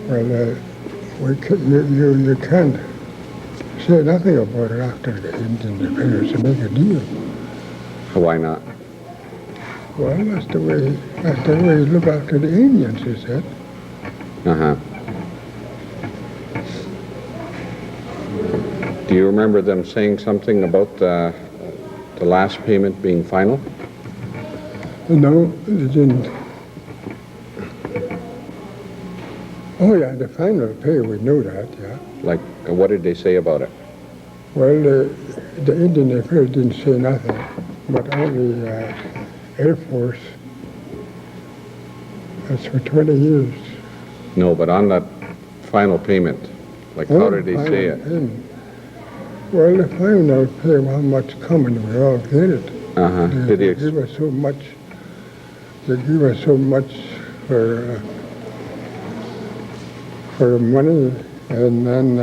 S3: Well, you can't say nothing about it after the Indian Affairs to make a deal.
S2: Why not?
S3: Well, that's the way you look after the Indians, he said.
S2: Uh-huh. Do you remember them saying something about the last payment being final?
S3: No, they didn't. Oh yeah, the final pay, we knew that, yeah.
S2: Like, what did they say about it?
S3: Well, the Indian Affairs didn't say nothing, but only Air Force. That's for 20 years.
S2: No, but on that final payment, like, how did they say it?
S3: Payment. Well, the final pay, how much coming, we all get it.
S2: Uh-huh. Did
S3: They
S2: he
S3: give us so much. They give us so much for the money, and then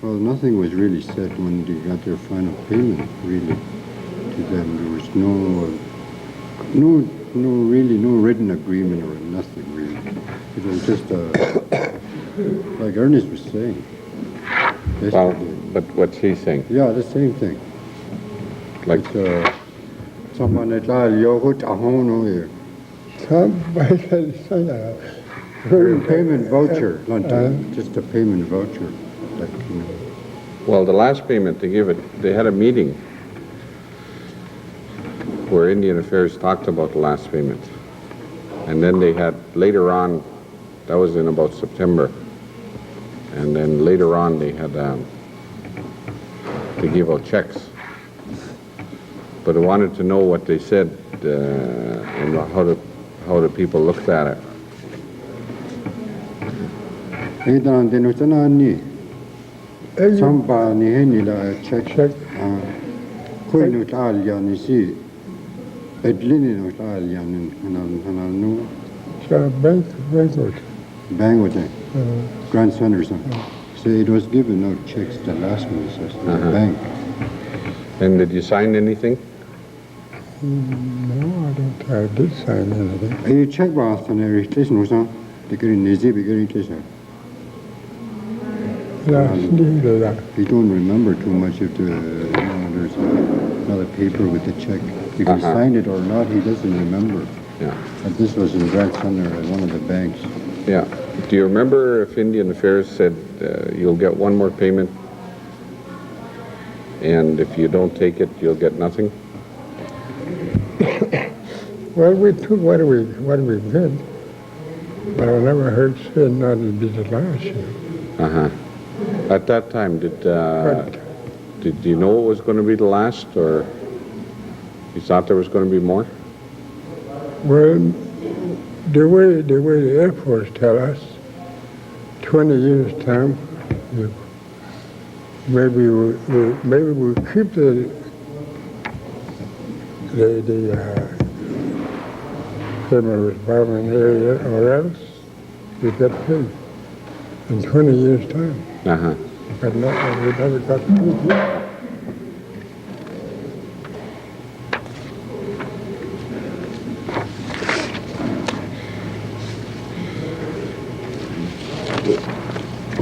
S4: Well, nothing was really said when they got their final payment, really, to them. There was no written agreement or nothing, really. It was just, like Ernest was saying.
S2: Well, but what's he saying?
S4: Yeah, the same thing.
S2: Like,
S4: Someone that yogurt a home here.
S3: somebody said,
S4: Payment voucher, just a payment voucher. Like, you know.
S2: well, the last payment they had a meeting where Indian Affairs talked about the last payment. And then they had, later on, that was in about September, and then later on they had, they gave out checks. But I wanted to know what they said and how the people looked at it.
S4: Samba ni heni la check. Koi no tal ya ni si. Edlini no tal ya ni hanal no. Bank grandson or something. So it was given out checks the last one, so the bank.
S2: And did you sign anything?
S3: No, I don't think I did sign anything.
S4: You check box on every station or something. They get in easy, they get in station. You don't remember too much if there's another paper with the check. If he signed it or not, he doesn't remember.
S2: Yeah.
S4: But this was in Grand Center at one of the banks.
S2: Yeah. Do you remember if Indian Affairs said you'll get one more payment, and if you don't take it, you'll get nothing?
S3: Well, we took what we did, but I never heard said not to be the last year.
S2: Uh-huh. At that time, did you know it was going to be the last, or you thought there was going to be more?
S3: Well, the way the Air Force tell us, 20 years time, maybe we'll keep the the criminal environment area, or else you get paid in 20 years' time.
S2: Uh-huh.
S3: But no, we never got paid yet.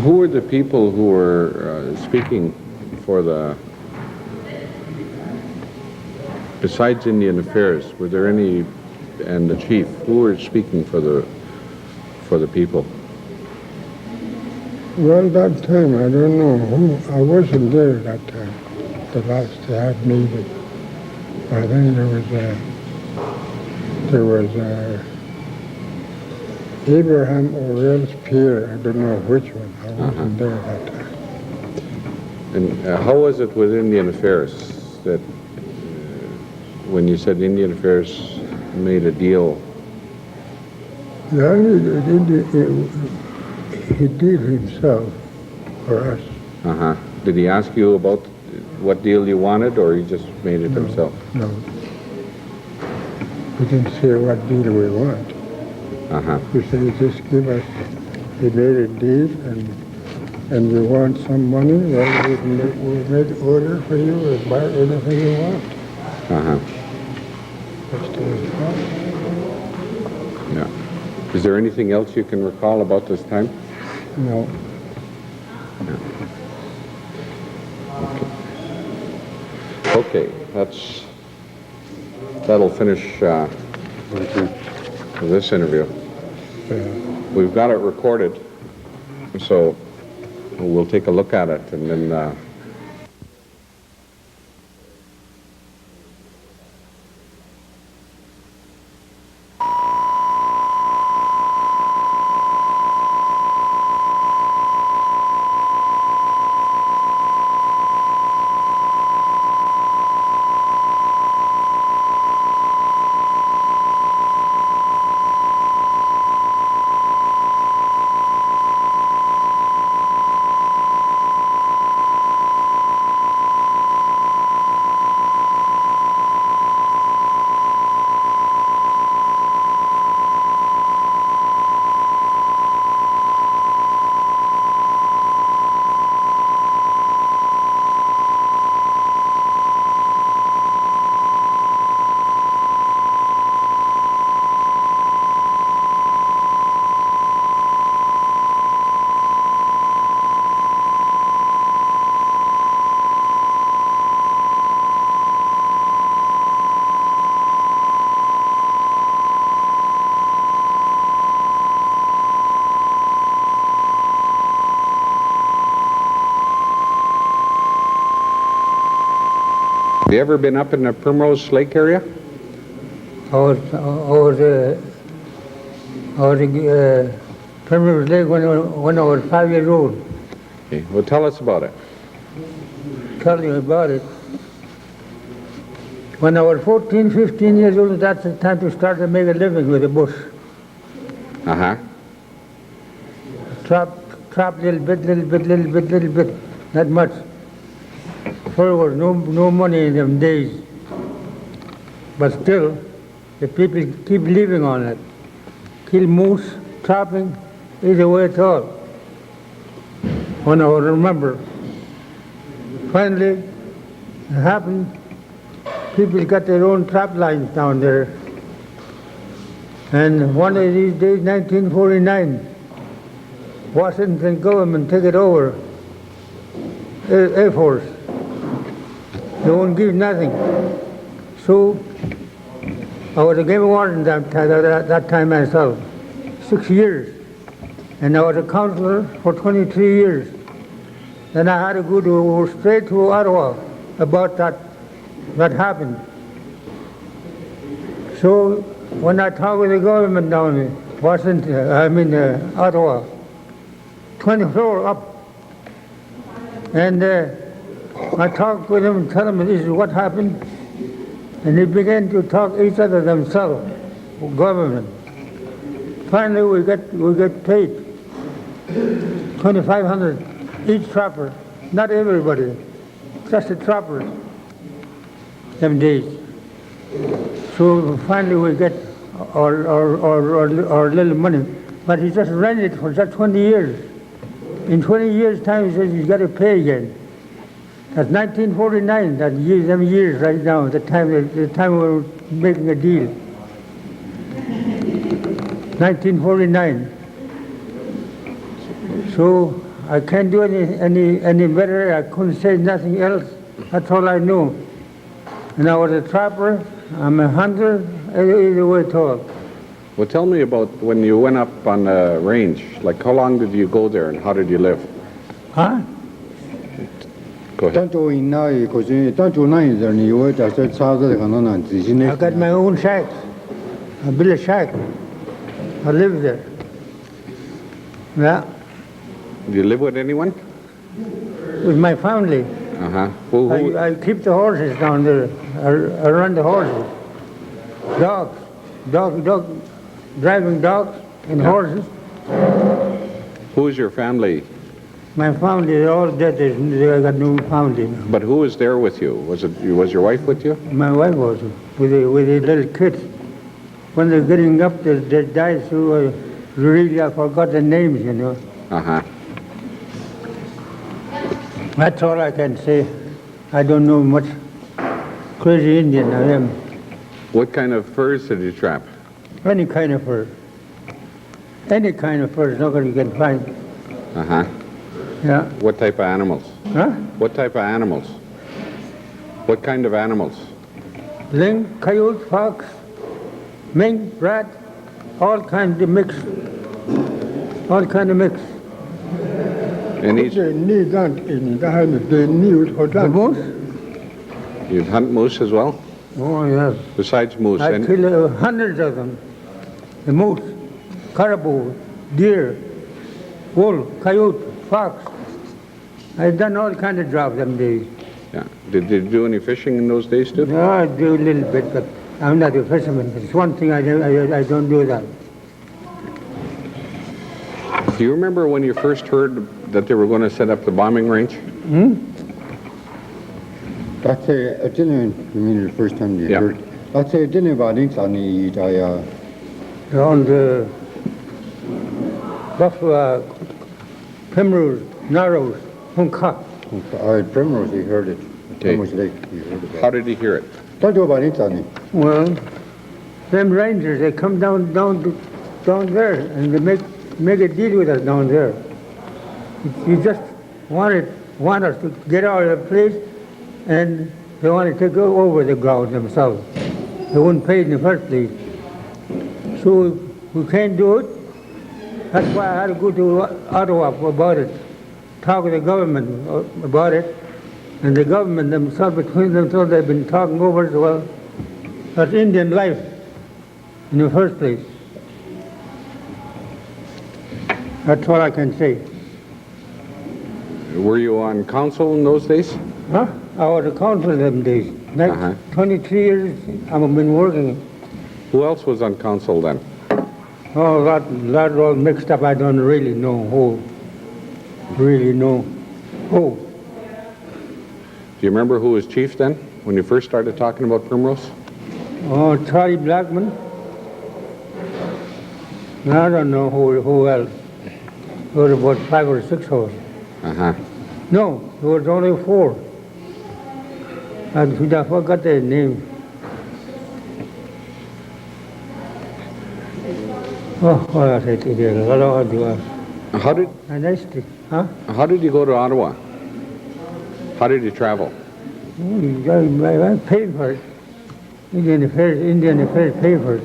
S2: Who were the people who were speaking for the, besides Indian Affairs, were there any, and the chief, who were speaking for the people?
S3: Well, that time, I don't know who, I wasn't there that time, the last they had meeting. I think there was Abraham O'Reilly's Pierre, I don't know which one, I wasn't there that time.
S2: And how was it with Indian Affairs that when you said Indian Affairs made a deal?
S3: Yeah, he did himself for us.
S2: Uh-huh. Did he ask you about what deal you wanted, or he just made it himself?
S3: No. He didn't say what deal we want.
S2: Uh-huh.
S3: He said, just give us, he made a deal, and you want some money, well, we'll make order for you and buy anything you want.
S2: Uh-huh.
S3: That's the way it was.
S2: Yeah. Is there anything else you can recall about this time?
S3: No.
S2: Okay, that'll finish this interview. We've got it recorded, so we'll take a look at it, and then have you ever been up in the Primrose Lake area?
S5: I was Primrose Lake when I was 5 years old.
S2: Okay. Well, tell us about it.
S5: Tell you about it. When I was 14, 15 years old, that's the time to start to make a living with the bush.
S2: Uh-huh.
S5: Trap little bit, not much. There was no money in them days. But still, the people keep living on it. Kill moose, trapping, either way at all. When I remember, finally, it happened, people got their own trap lines down there. And one of these days, 1949, Washington government took it over, Air Force. They won't give nothing. So I was a game warden that time myself, 6 years. And I was a counselor for 23 years. Then I had to go straight to Ottawa about that happened. So when I talked with the government down in Washington, Ottawa, 20 floors up, and I talked with them and tell them this is what happened, and they began to talk each other themselves, government. Finally, we get paid $2,500 each trapper, not everybody, just the trappers, them days. So finally we get our little money. But he just rented it for just 20 years. In 20 years' time, he says he's got to pay again. That's 1949, that years, them years right now, the time we were making a deal. 1949. So I can't do any better. I couldn't say nothing else. That's all I knew. And I was a trapper. I'm a hunter. Either way, talk.
S2: Well, tell me about when you went up on the range. Like, how long did you go there and how did you live?
S5: Huh?
S2: Go ahead.
S5: I got my own shack. I built a shack. I live there. Yeah,
S2: Do you live with anyone?
S5: with my family.
S2: Uh-huh. Who?
S5: I keep the horses down there. I run the horses. Dogs. Driving dogs and horses.
S2: Who is your family?
S5: My family, they're all dead. I got no family now.
S2: But who was there with you? Was your wife with you?
S5: My wife was with the little kids. When they're getting up, they died, so really I forgot the names, you know.
S2: Uh-huh.
S5: That's all I can say. I don't know much. Crazy Indian I am.
S2: What kind of furs did you trap?
S5: Any kind of fur. Any kind of fur is nobody can find.
S2: Uh-huh.
S5: Yeah.
S2: What type of animals?
S5: Huh?
S2: What type of animals? What kind of animals?
S5: Lynx, coyote, fox, mink, rat, all kinds of mix. All kind of mix.
S2: And each,
S3: The
S5: moose?
S2: you'd hunt moose as well?
S5: Oh, yes.
S2: Besides moose.
S5: I
S2: And
S5: kill hundreds of them. The moose, caribou, deer, wolf, coyote, fox. I've done all kind of jobs them days.
S2: yeah. Did you do any fishing in those days too?
S5: No, I do a little bit, but I'm not a fisherman. It's one thing I don't do that.
S2: Do you remember when you first heard that they were going to set up the bombing range?
S4: That's I didn't, you mean the first time you
S2: Yeah.
S4: heard? That's I didn't about it on the
S5: Around Buffalo, Primrose, Narrows, Hunka.
S4: Primrose, he heard it.
S2: Okay.
S4: Primrose Lake, he heard about
S2: How
S4: it.
S2: did he hear it?
S4: Don't do about it on it.
S5: Well, them rangers, they come down there and they make a deal with us down there. You just want us to get out of the place, and they wanted to go over the ground themselves. They wouldn't pay in the first place. So we can't do it. That's why I had to go to Ottawa about it, talk with the government about it. And the government themselves, between themselves, they've been talking over it. Well, that's Indian life in the first place. That's all I can say.
S2: Were you on council in those days?
S5: Huh? I was a council them days. Next 23 years I've been working.
S2: Who else was on council then?
S5: Oh, lot all mixed up. I don't really know who. Really know who.
S2: Do you remember who was chief then, when you first started talking about Primrose?
S5: Oh, Charlie Blackman. I don't know who else. There was about 5 or 6 of us.
S2: Uh-huh.
S5: No, there was only 4. I forgot their name. Oh, what I said to you? Hello,
S2: How did
S5: huh?
S2: How did you go to Ottawa? How did you travel?
S5: I paid for it. Indian Affairs paid for it.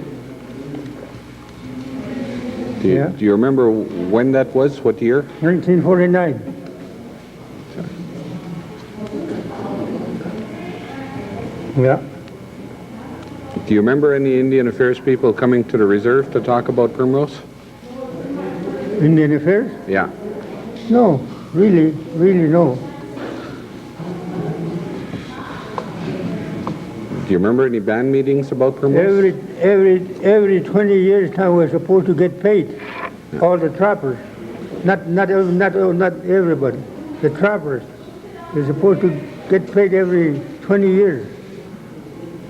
S5: Yeah.
S2: Do you remember when that was? What year?
S5: 1949. Yeah.
S2: Do you remember any Indian Affairs people coming to the reserve to talk about Primrose?
S5: Indian Affairs?
S2: Yeah.
S5: No, really no.
S2: Do you remember any band meetings about Primrose?
S5: Every 20 years time we're supposed to get paid. All the trappers, not everybody. The trappers, they're supposed to get paid every 20 years.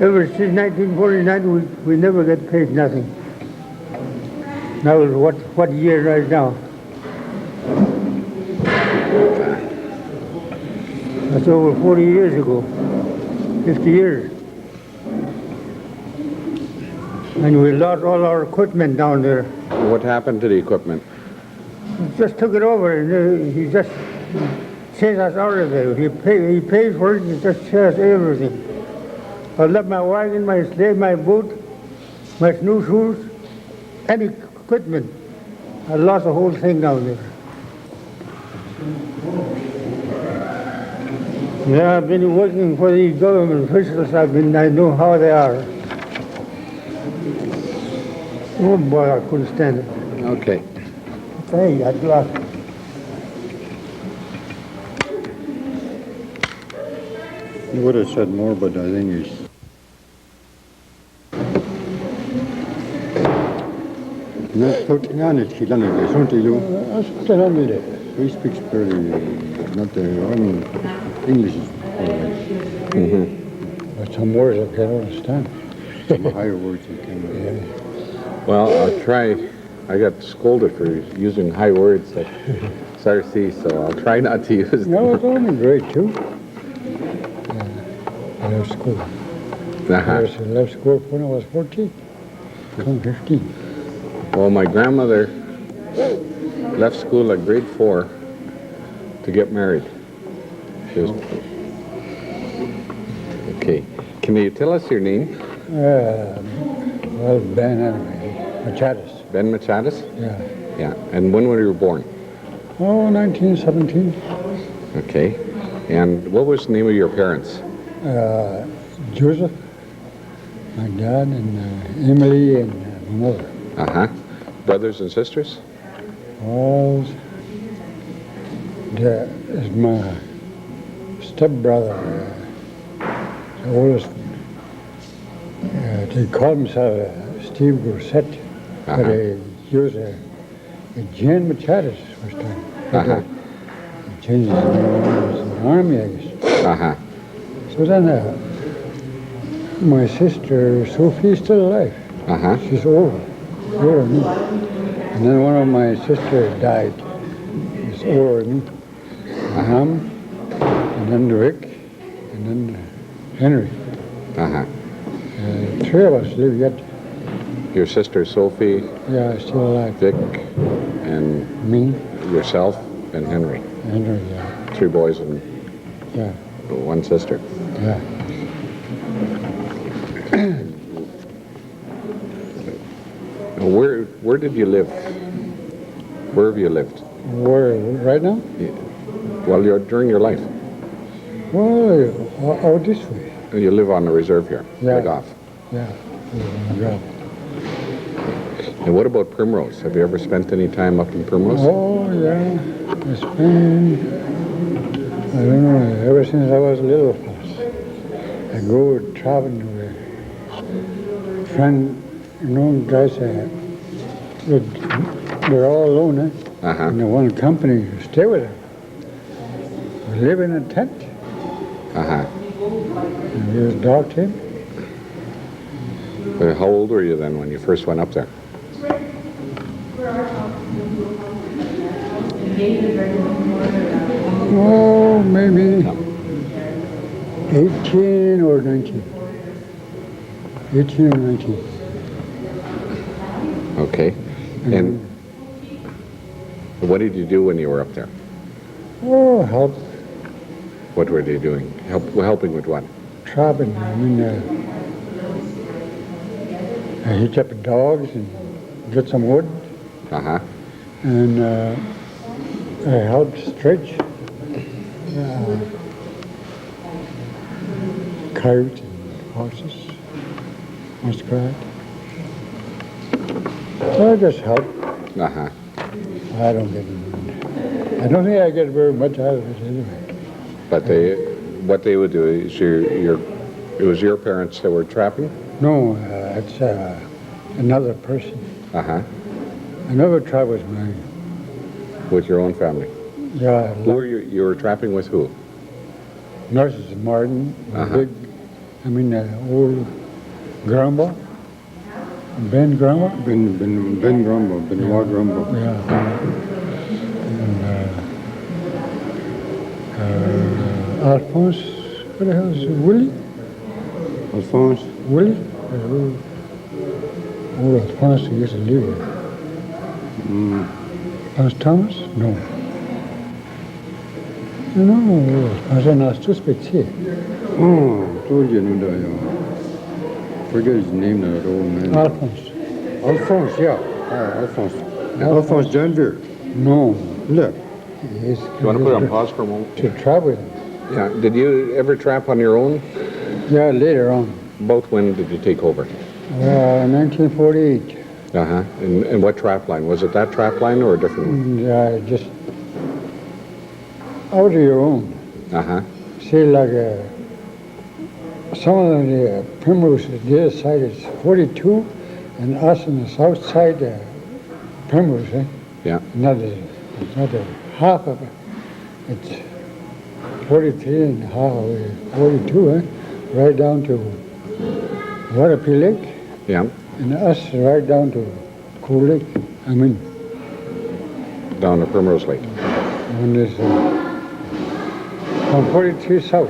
S5: Ever since 1949, we never get paid nothing. Now, what year right now? That's over 40 years ago, 50 years. And we lost all our equipment down there.
S2: What happened to the equipment?
S5: He just took it over and he just chased us out of there. He paid for it, he just chased everything. I left my wagon, my sled, my boot, my snowshoes, any equipment. I lost the whole thing down there. Yeah, I've been working for these government officials. I know how they are. Oh boy, I couldn't stand it.
S2: Okay.
S5: Hey, I lost.
S4: You would have said more, but I think he's... He speaks very, not the own English is
S3: But some words I can't understand.
S4: some higher words you can...
S2: Well, I'll try. I got scolded for using high words at SRC, so I'll try not to use them.
S3: No, it's only grade 2. I left school. I left school when I was 14. Come 15.
S2: Well, my grandmother left school at grade 4 to get married. She was... Okay. Can you tell us your name?
S3: Well, Ben anyway, Machadas.
S2: Ben Machadas?
S3: Yeah.
S2: Yeah. And when were you born?
S3: Oh, 1917.
S2: Okay. And what was the name of your parents?
S3: Joseph, my dad, and Emily, and my mother.
S2: Uh-huh. Brothers and sisters?
S3: Well, there is my stepbrother, the oldest one. They call himself Steve Gorsett, but he was a Jan Machadas first time. He changed his name when he was in the army, I guess.
S2: Uh-huh.
S3: So then my sister Sophie is still alive.
S2: Uh-huh.
S3: She's older than me. And then one of my sisters died. He's older than me. And then Rick, and then Henry.
S2: Uh-huh.
S3: Three of us live yet.
S2: Your sister Sophie,
S3: Yeah, still alive.
S2: Vic, and
S3: Me,
S2: yourself, and Henry.
S3: Henry, yeah.
S2: 3 boys and
S3: Yeah,
S2: 1 sister.
S3: yeah.
S2: Where did you live? Where have you lived?
S3: Where, right now?
S2: Well, during your life.
S3: Well, out this way.
S2: You live on the reserve here,
S3: Yeah.
S2: like off.
S3: Yeah. Yeah.
S2: And what about Primrose? Have you ever spent any time up in Primrose?
S3: Oh, yeah. I spent, I don't know, ever since I was little. I go traveling with a friend, you know, guys, they're all alone, eh?
S2: Uh-huh.
S3: And the one company, stay with them. We live in a tent.
S2: Uh-huh.
S3: And we have a dog team.
S2: How old were you then when you first went up there?
S3: Oh, maybe 18 or 19. 18 or 19.
S2: Okay. And what did you do when you were up there?
S3: Oh, help
S2: What were they doing? Helping with what?
S3: trapping. I mean, I hitch up the dogs and get some wood,
S2: Uh-huh.
S3: and I help stretch coyotes and horses, muskrat. So I just help.
S2: Uh-huh.
S3: I don't get it. I don't think I get very much out of it anyway.
S2: But what they would do is it was your parents that were trapping?
S3: No, it's another person.
S2: Uh-huh.
S3: I never tried with mine.
S2: With your own family?
S3: Yeah,
S2: Who were you were trapping with who?
S3: Nurses Martin,
S2: Uh-huh.
S3: big
S5: I mean, old grandpa, Ben grandpa.
S4: Ben Grumble, Benoit Grumble.
S5: Yeah. And Alphonse, what the hell is it? Willie?
S4: Alphonse.
S5: Willie? Old Alphonse who used to live here. Alphonse Thomas? No. No, Alphonse not suspect.
S4: Oh, told you no that, yeah. Forget his name, that old man.
S5: Alphonse.
S4: Alphonse, yeah. Alphonse. Alphonse Janvier.
S5: No.
S4: Look.
S5: Yes.
S2: You want to put it on pause for a moment?
S5: To travel.
S2: Yeah. Did you ever trap on your own?
S5: Yeah, later on.
S2: About when did you take over?
S5: 1948.
S2: Uh-huh. And what trap line? Was it that trap line or a different one?
S5: Yeah, just out of your own.
S2: Uh-huh.
S5: See, like some of the Primrose, the other side is 42, and us on the south side, Primrose,
S2: Yeah.
S5: another half of it. It's 43 and a half, 42, right down to Waterpee Lake,
S2: Yeah.
S5: and us right down to Cool Lake. I mean,
S2: Down to Primrose Lake.
S5: when there's from 43 south.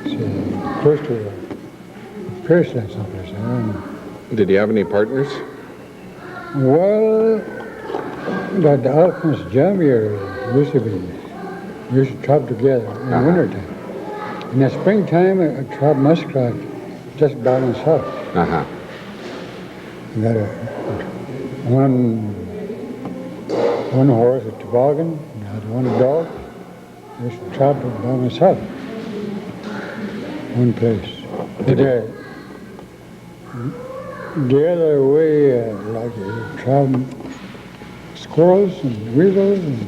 S5: It's close to Pearsland someplace. I don't know.
S2: Did you have any partners?
S5: Well, the Alphonse Jam here used to be, we used to trap together in the wintertime. In the springtime, I trap muskrat just by myself.
S2: Uh-huh.
S5: I got one horse, a toboggan, and I had one dog. I used to trap it by myself. One place. But the other way, like you trap squirrels and weasels, and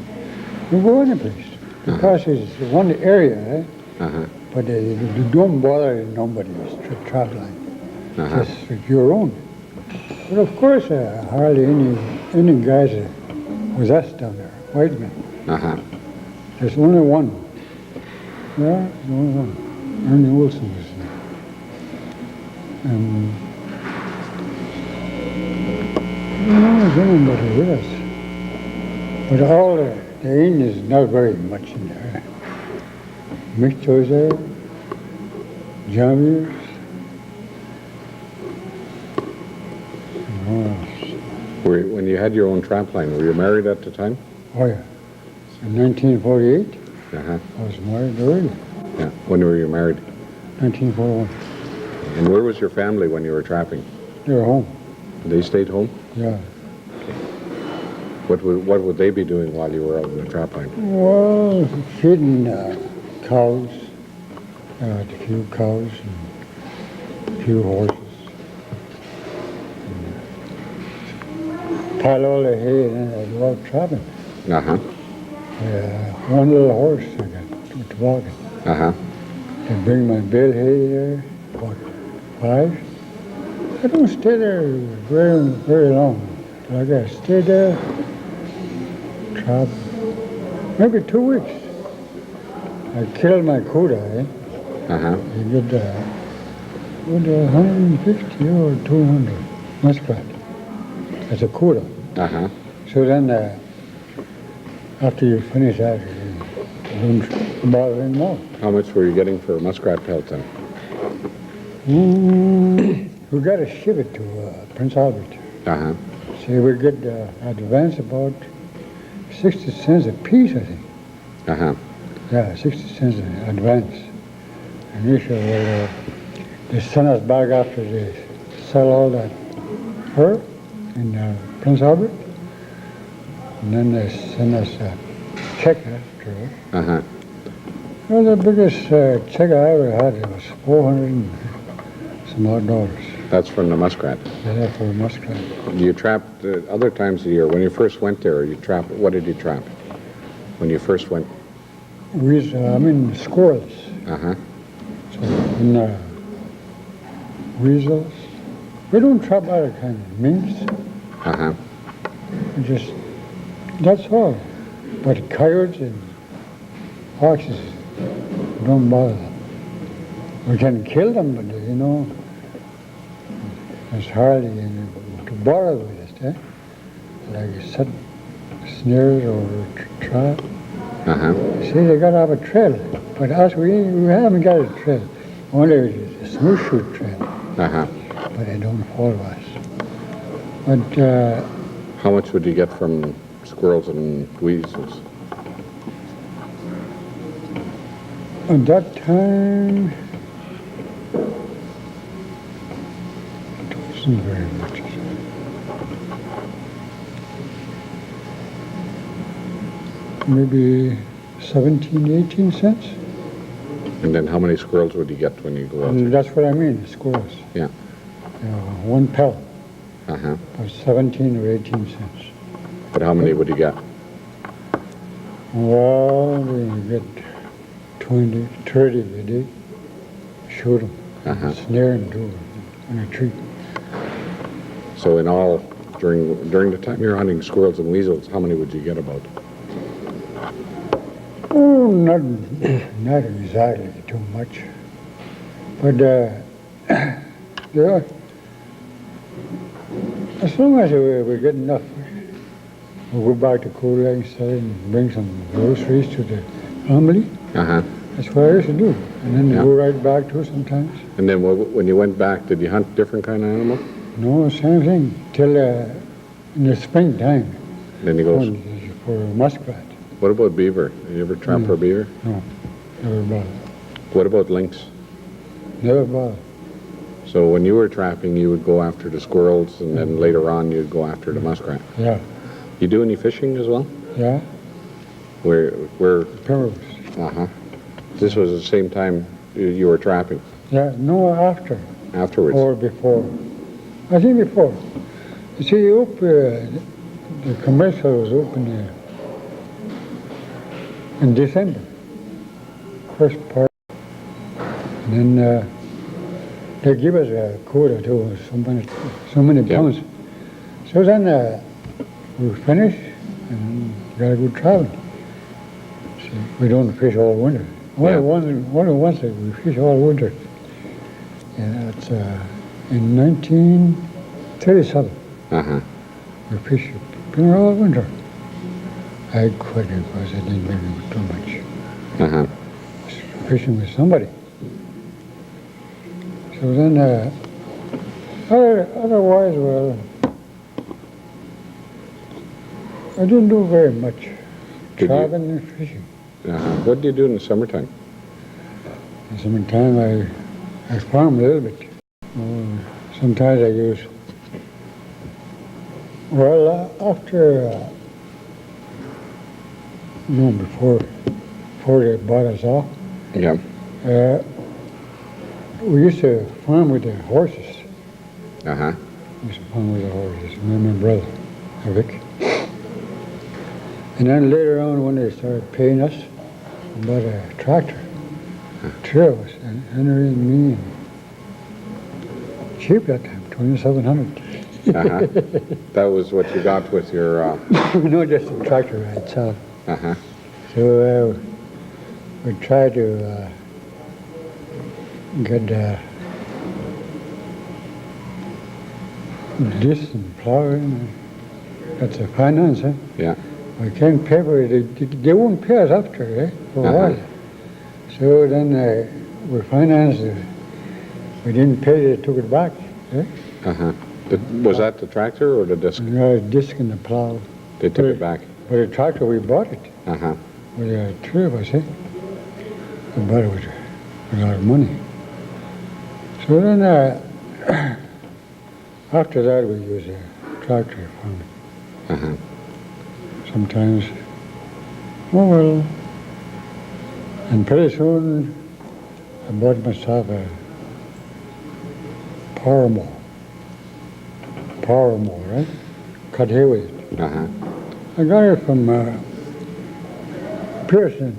S5: you go any place. Because it's one area,
S2: Uh-huh.
S5: but you don't bother nobody's trap line.
S2: Uh-huh.
S5: Just your own. But of course, hardly any guys with us down there, white men.
S2: Uh-huh.
S5: There's only one. Yeah, there's only one. Ernie Wilson was there. And there's anybody with us. But all the Indians, not very much in there. Mixtos there, Jammies,
S2: When you had your own trap line, were you married at the time?
S5: oh yeah. In 1948,
S2: Uh-huh.
S5: I was married early,
S2: Yeah. When were you married?
S5: 1941.
S2: And where was your family when you were trapping?
S5: They were home,
S2: They stayed home?
S5: yeah.
S2: What would they be doing while you were out in the trap line?
S5: Well, feeding cows, a few cows and a few horses. Pile all the hay and then I'd go out trapping.
S2: Uh-huh.
S5: One little horse I got, a toboggan.
S2: Uh-huh.
S5: They bring my bale hay there, about 5. I don't stay there very, very long. Like I stay there, trap, maybe 2 weeks. I killed my quota,
S2: Uh-huh.
S5: You get 150 or 200 muskrat. That's a quota.
S2: Uh-huh.
S5: So then, after you finish that, you don't bother anymore.
S2: How much were you getting for a muskrat pelt then?
S5: We got to ship it to Prince Albert.
S2: Uh-huh.
S5: See, we get advance about 60 cents a piece, I think.
S2: Uh-huh.
S5: Yeah, 60 cents in advance. And usually they send us back after they sell all that fur in Prince Albert. And then they send us a check after it.
S2: Uh-huh.
S5: Well, the biggest check I ever had was 400 and some odd dollars.
S2: That's from the muskrat.
S5: Yeah, for a muskrat.
S2: You trapped other times of the year. When you first went there, what did you trap? When you first went?
S5: Squirrels.
S2: Uh-huh.
S5: So, and weasels. We don't trap other kind of minks.
S2: Uh-huh.
S5: We just, that's all. But coyotes and foxes, don't bother them. We can kill them, but you know, it's hard to bother with it, eh? Like set snares or trap. See, they got to have a trail, but us, we haven't got a trail. Only a snowshoe trail, but they don't follow us. But
S2: how much would you get from squirrels and weasels?
S5: at that time, it wasn't very much. Maybe 17, 18 cents.
S2: And then how many squirrels would you get when you go out there?
S5: That's what I mean, squirrels.
S2: Yeah.
S5: One pelt,
S2: Uh-huh.
S5: about 17 or 18 cents.
S2: But how many would you get?
S5: Well, we get 20, 30 a day. Shoot them, snare them too, on a tree.
S2: So in all, during the time you're hunting squirrels and weasels, how many would you get about?
S5: Oh, not exactly too much. But, yeah, as long as we get enough, we'll go back to Korea instead and bring some groceries to the family. That's what I used to do. And then go right back too sometimes.
S2: And then when you went back, did you hunt different kind of animal?
S5: No, same thing, till in the springtime.
S2: Then you go,
S5: For muskrat.
S2: what about beaver? Did you ever trap for beaver?
S5: No, never bothered.
S2: What about lynx?
S5: Never bothered.
S2: So when you were trapping, you would go after the squirrels, and then later on you'd go after the muskrat.
S5: Yeah,
S2: You do any fishing as well?
S5: yeah,
S2: Where?
S5: parrots.
S2: This was the same time you were trapping.
S5: Yeah, no, after.
S2: Afterwards.
S5: Or before. I think before. You see, the commercial was open in December, first part. And then they give us a quota to so many pounds. So then we finish and gotta go traveling. See, we don't fish all winter. Only once we fish all winter. And that's in 1937. We fished all winter. I quit it because it didn't make me too much. Fishing with somebody. So then, otherwise, well, I didn't do very much.
S2: Did you?
S5: Traveling and fishing.
S2: What do you do in the summertime?
S5: In summertime, I farm a little bit. Sometimes I use, well, after, before they bought us off,
S2: Yeah.
S5: we used to farm with the horses. We used to farm with the horses, me and my brother, Vic. And then later on, when they started paying us, we bought a tractor. Three of us, and Henry and me, and cheap that time, $2,700.
S2: That was what you got with your...
S5: No, just the tractor by itself. So we tried to get this and plowing. That's the finance, eh?
S2: Yeah.
S5: We can't pay for it. They won't pay us after, eh? For a while. So then we financed it. We didn't pay, they took it back. Eh?
S2: Was that the tractor or the disc?
S5: No, disc and the plow.
S2: They took it back.
S5: But the tractor, we bought it. With three of us, eh? We bought it with a lot of money. So then, after that, we use a tractor farming. Sometimes, well, and pretty soon, I bought myself a power mower. Power mower, right? Cut hay with it. I got it from Pearson.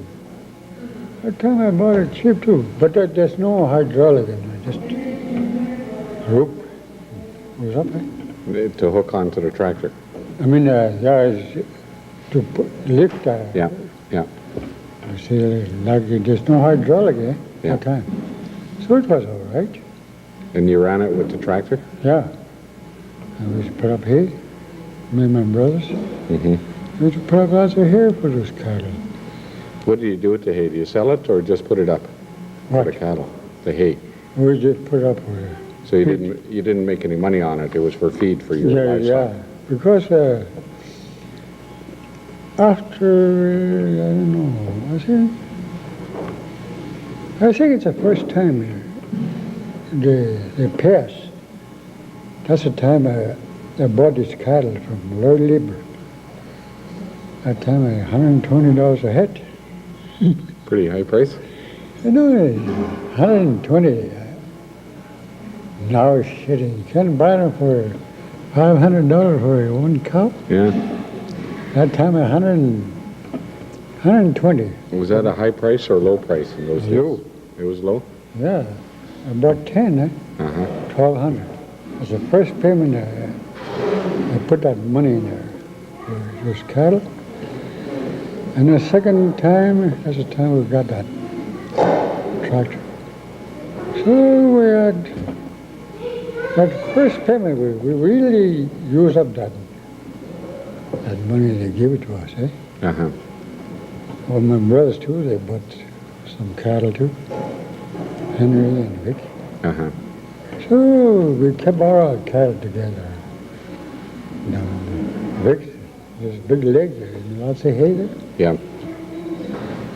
S5: That time I bought it cheap too, but there's no hydraulic in it, just rope goes up there.
S2: To hook onto the tractor.
S5: I mean, to lift that.
S2: Yeah.
S5: You see, like there's no hydraulic, eh?
S2: Yeah.
S5: That time. So it was all right.
S2: And you ran it with the tractor?
S5: Yeah. And we used to put up hay, me and my brothers.
S2: Mm-hmm.
S5: We used to put up lots of hay for those cattle.
S2: What do you do with the hay? Do you sell it or just put it up for
S5: What?
S2: the cattle? The hay.
S5: We just put up with it.
S2: So you didn't make any money on it. It was for feed for your livestock.
S5: Yeah. Because after, I don't know, I think it's the first time they passed. That's the time I bought this cattle from Lord Lieber. That time $120 a head.
S2: Pretty high price?
S5: You know, 120. Now, shit, you can't buy them for $500 for one cow.
S2: Yeah.
S5: That time, 120.
S2: Was that a high price or low price in those days?
S5: Low.
S2: It was low?
S5: Yeah, about 10,
S2: Uh-huh.
S5: 1,200. That's the first payment I put that money in there for those cattle. And the second time, that's the time we got that tractor. So we had that first payment, we really used up that money they gave it to us, eh?
S2: Uh-huh.
S5: Well, my brothers too, they bought some cattle too, Henry and Vic.
S2: Uh-huh.
S5: So we kept all our cattle together. Now, Vic, there's big legs there, and lots of hay there.
S2: Yeah.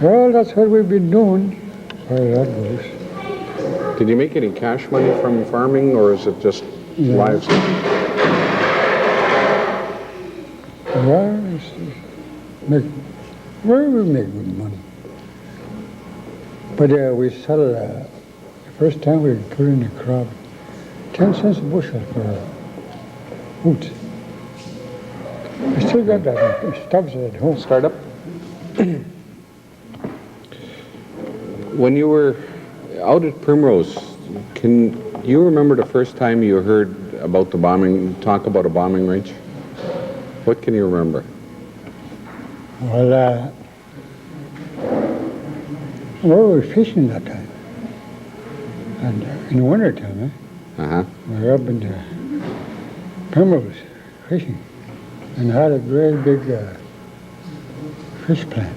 S5: Well, that's what we've been doing, as far as that goes.
S2: Did you make any cash money from farming, or is it just livestock?
S5: Well, we make good money. But we sell, the first time we put in a crop, 10 cents a bushel for wheat. I still got that stubs at home.
S2: Start up. When you were out at Primrose, can you remember the first time you heard about the bombing, talk about a bombing range? What can you remember?
S5: Well, we were fishing that time. And in the winter time,
S2: Uh-huh.
S5: we were up in the Primrose fishing and had a great big fish plant.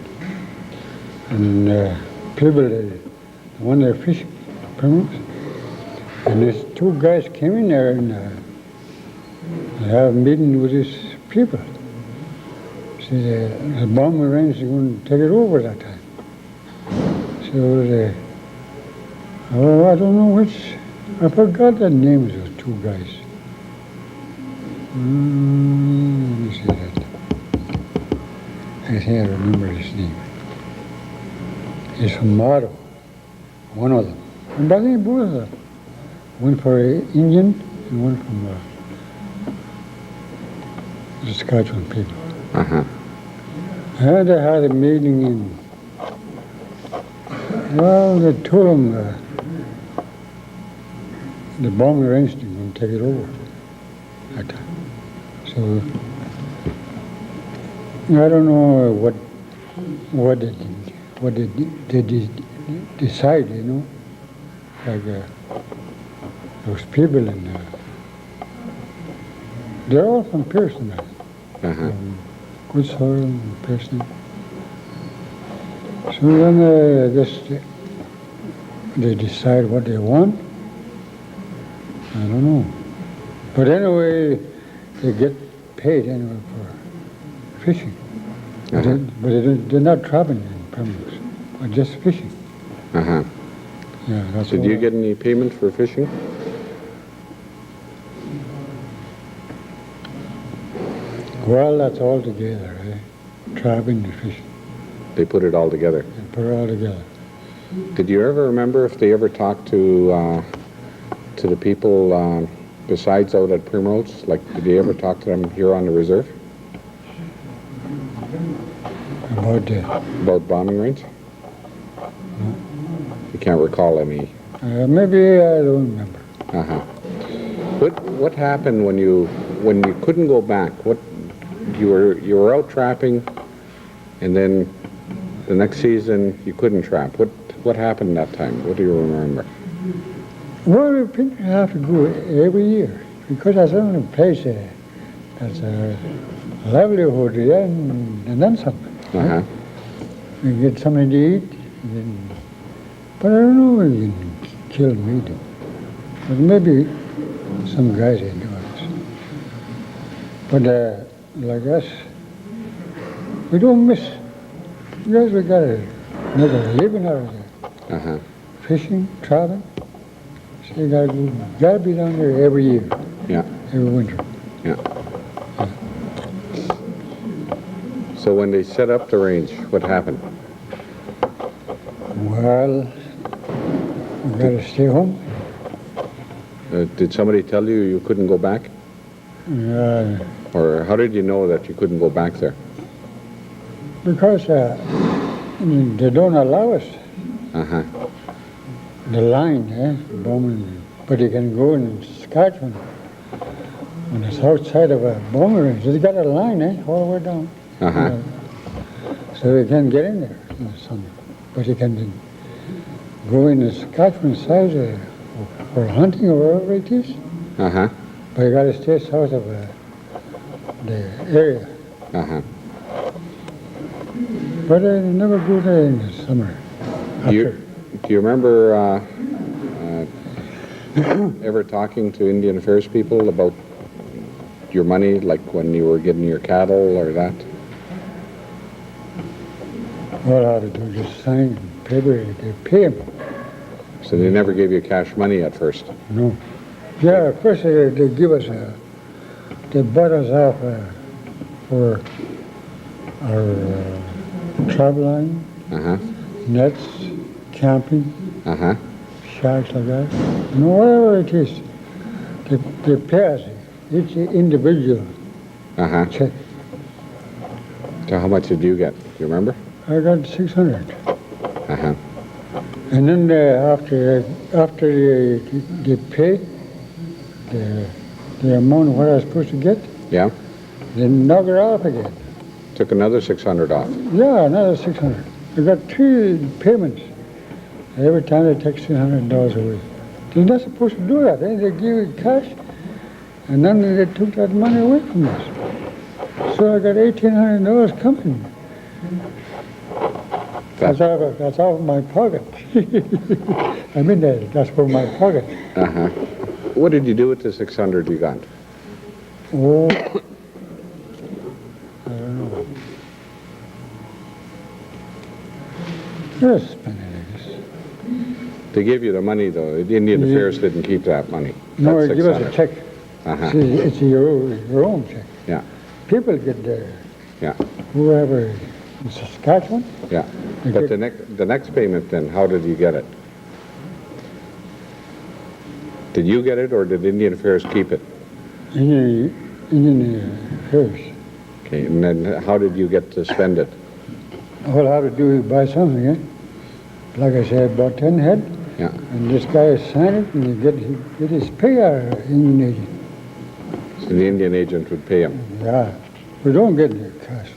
S5: And people, the one they're fishing, Primrose, and these two guys came in there and they had a meeting with these people. See, the bombing range is going to take it over that time. So they, I don't know which, I forgot the names of two guys. Let me see that. I think I remember his name. He's from Motto, one of them. And I think both of them. One for Indian and one from the Saskatchewan people.
S2: Uh-huh.
S5: And they had a meeting in, well, they told them the bombing range is going to take it over that time. So I don't know what they decide, you know, like those people in they're all from Pearson,
S2: Uh-huh.
S5: Good Soil and Pearson. So then I guess they decide what they want. I don't know. But anyway, they get paid anyway for fishing.
S2: Uh-huh.
S5: They're not traveling in Primrose, but just fishing.
S2: Uh-huh.
S5: Yeah, that's
S2: Did
S5: all.
S2: you get any payment for fishing?
S5: Well, that's all together, eh? Traveling and fishing.
S2: They put it all together.
S5: They put it all together.
S2: Did you ever remember if they ever talked to the people besides out at Primrose? Like, did they ever talk to them here on the reserve about bombing range? You can't recall any.
S5: Maybe I don't remember.
S2: Uh-huh. What happened when you couldn't go back? What you were out trapping, and then the next season you couldn't trap. What happened that time? What do you remember?
S5: Well, we think we have to go every year because that's the only place that's a livelihood there and then some.
S2: Uh-huh.
S5: We get something to eat, but I don't know if you can kill meat. But maybe some guys are doing this. But like us, we don't miss. Because we got to make a living out of it.
S2: Uh-huh.
S5: Fishing, traveling. So you gotta be down there every year,
S2: Yeah.
S5: every winter.
S2: Yeah. So when they set up the range, what happened?
S5: Well, we gotta stay home.
S2: Did somebody tell you you couldn't go back? Or how did you know that you couldn't go back there?
S5: Because they don't allow us.
S2: Uh-huh.
S5: The line, Bowman, but you can go in Saskatchewan on the south side of a Bowman range. They got a line, all the way down.
S2: Uh-huh.
S5: So you can get in there in the summer. But you can go in the Saskatchewan side for hunting or wherever it is.
S2: Uh-huh.
S5: But you got to stay south of the area.
S2: Uh-huh.
S5: But I never go there in the summer.
S2: Do you remember ever talking to Indian Affairs people about your money, like when you were getting your cattle or that?
S5: All I had to do just sign paper to pay them.
S2: So they never gave you cash money at first?
S5: No. Yeah, at first they give us they bought us off for our travel line,
S2: Uh-huh.
S5: nets, camping,
S2: Uh-huh.
S5: shacks like that. You know, whatever it is, they pay us each individual
S2: Uh-huh.
S5: check.
S2: So how much did you get? Do you remember?
S5: I got 600.
S2: Uh-huh.
S5: And then after they pay the amount of what I was supposed to get,
S2: Yeah?
S5: they knock it off again.
S2: Took another 600 off.
S5: Yeah, another 600. I got 3 payments. Every time they take $600 away. They're not supposed to do that. They give you cash, and then they took that money away from us. So I got $1,800 coming. That's out of my pocket. I mean, that's from my pocket.
S2: Uh-huh. What did you do with the 600 you got?
S5: Oh, I don't know. Just spend it, I guess.
S2: They gave you the money, though. The Indian Affairs didn't keep that money.
S5: No,
S2: That
S5: they give us a
S2: 600.
S5: check.
S2: Uh-huh.
S5: It's your own check.
S2: Yeah.
S5: People get there.
S2: Yeah.
S5: Whoever in Saskatchewan,
S2: Yeah.
S5: They
S2: But
S5: get-
S2: the next payment, then, how did you get it? Did you get it, or did Indian Affairs keep it?
S5: Indian Affairs.
S2: Okay, and then how did you get to spend it?
S5: All I have to do is buy something, Like I said, about 10 head,
S2: Yeah.
S5: and this guy signed it, and he get his pay out of Indian agent.
S2: So the Indian agent would pay him.
S5: Yeah, we don't get the cash.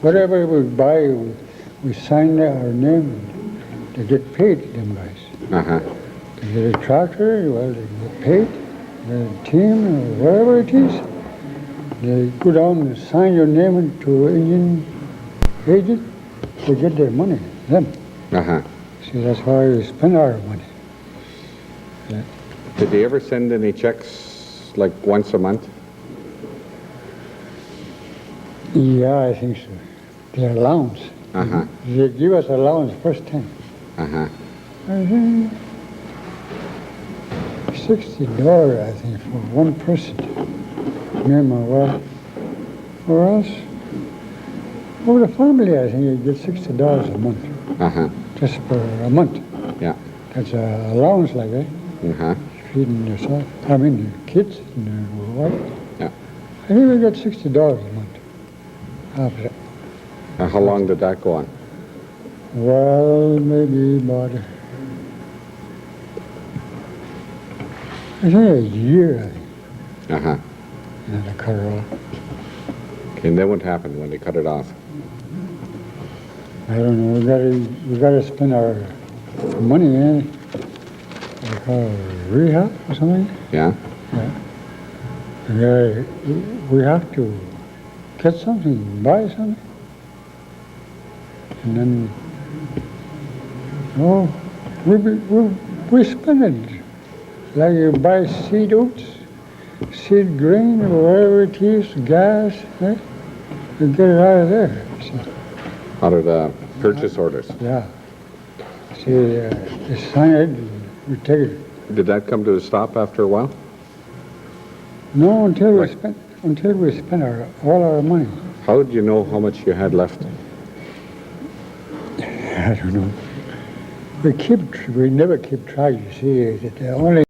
S5: Whatever we buy, we sign our name, and they get paid, them guys.
S2: Uh-huh.
S5: They get a tractor, well, they get paid. The team, or whatever it is, they go down and sign your name to Indian agent, they get their money, them.
S2: Uh-huh.
S5: See, that's why we spend our money.
S2: Did they ever send any checks, like once a month?
S5: Yeah, I think so. Their allowance.
S2: Uh-huh.
S5: They give us allowance first time.
S2: Uh-huh.
S5: I think $60, I think, for one person. Me and my wife. Or else, for the family, I think you get $60 a month.
S2: Uh-huh.
S5: Just for a month.
S2: Yeah.
S5: That's an allowance like that.
S2: Uh-huh.
S5: Feeding yourself. I mean, the kids and the wife.
S2: Yeah.
S5: I think we got $60 a month. After that.
S2: How long did that go on?
S5: Well, maybe about, I think a year, I think.
S2: Uh-huh.
S5: And then I cut it off.
S2: Okay, and then what happened when they cut it off?
S5: I don't know. We gotta spend our money,
S3: rehab or something.
S2: Yeah?
S3: Yeah, we have to get something, buy something, and then we spend it. Like you buy seed oats, seed grain, or whatever it is, gas, eh? You get it out of there. See?
S2: Out of the purchase orders.
S3: Yeah. See, the sign, we take it.
S2: Did that come to a stop after a while?
S3: No, until we
S2: Right.
S3: spent all our money.
S2: How did you know how much you had left?
S3: I don't know. We never keep track, you see. The only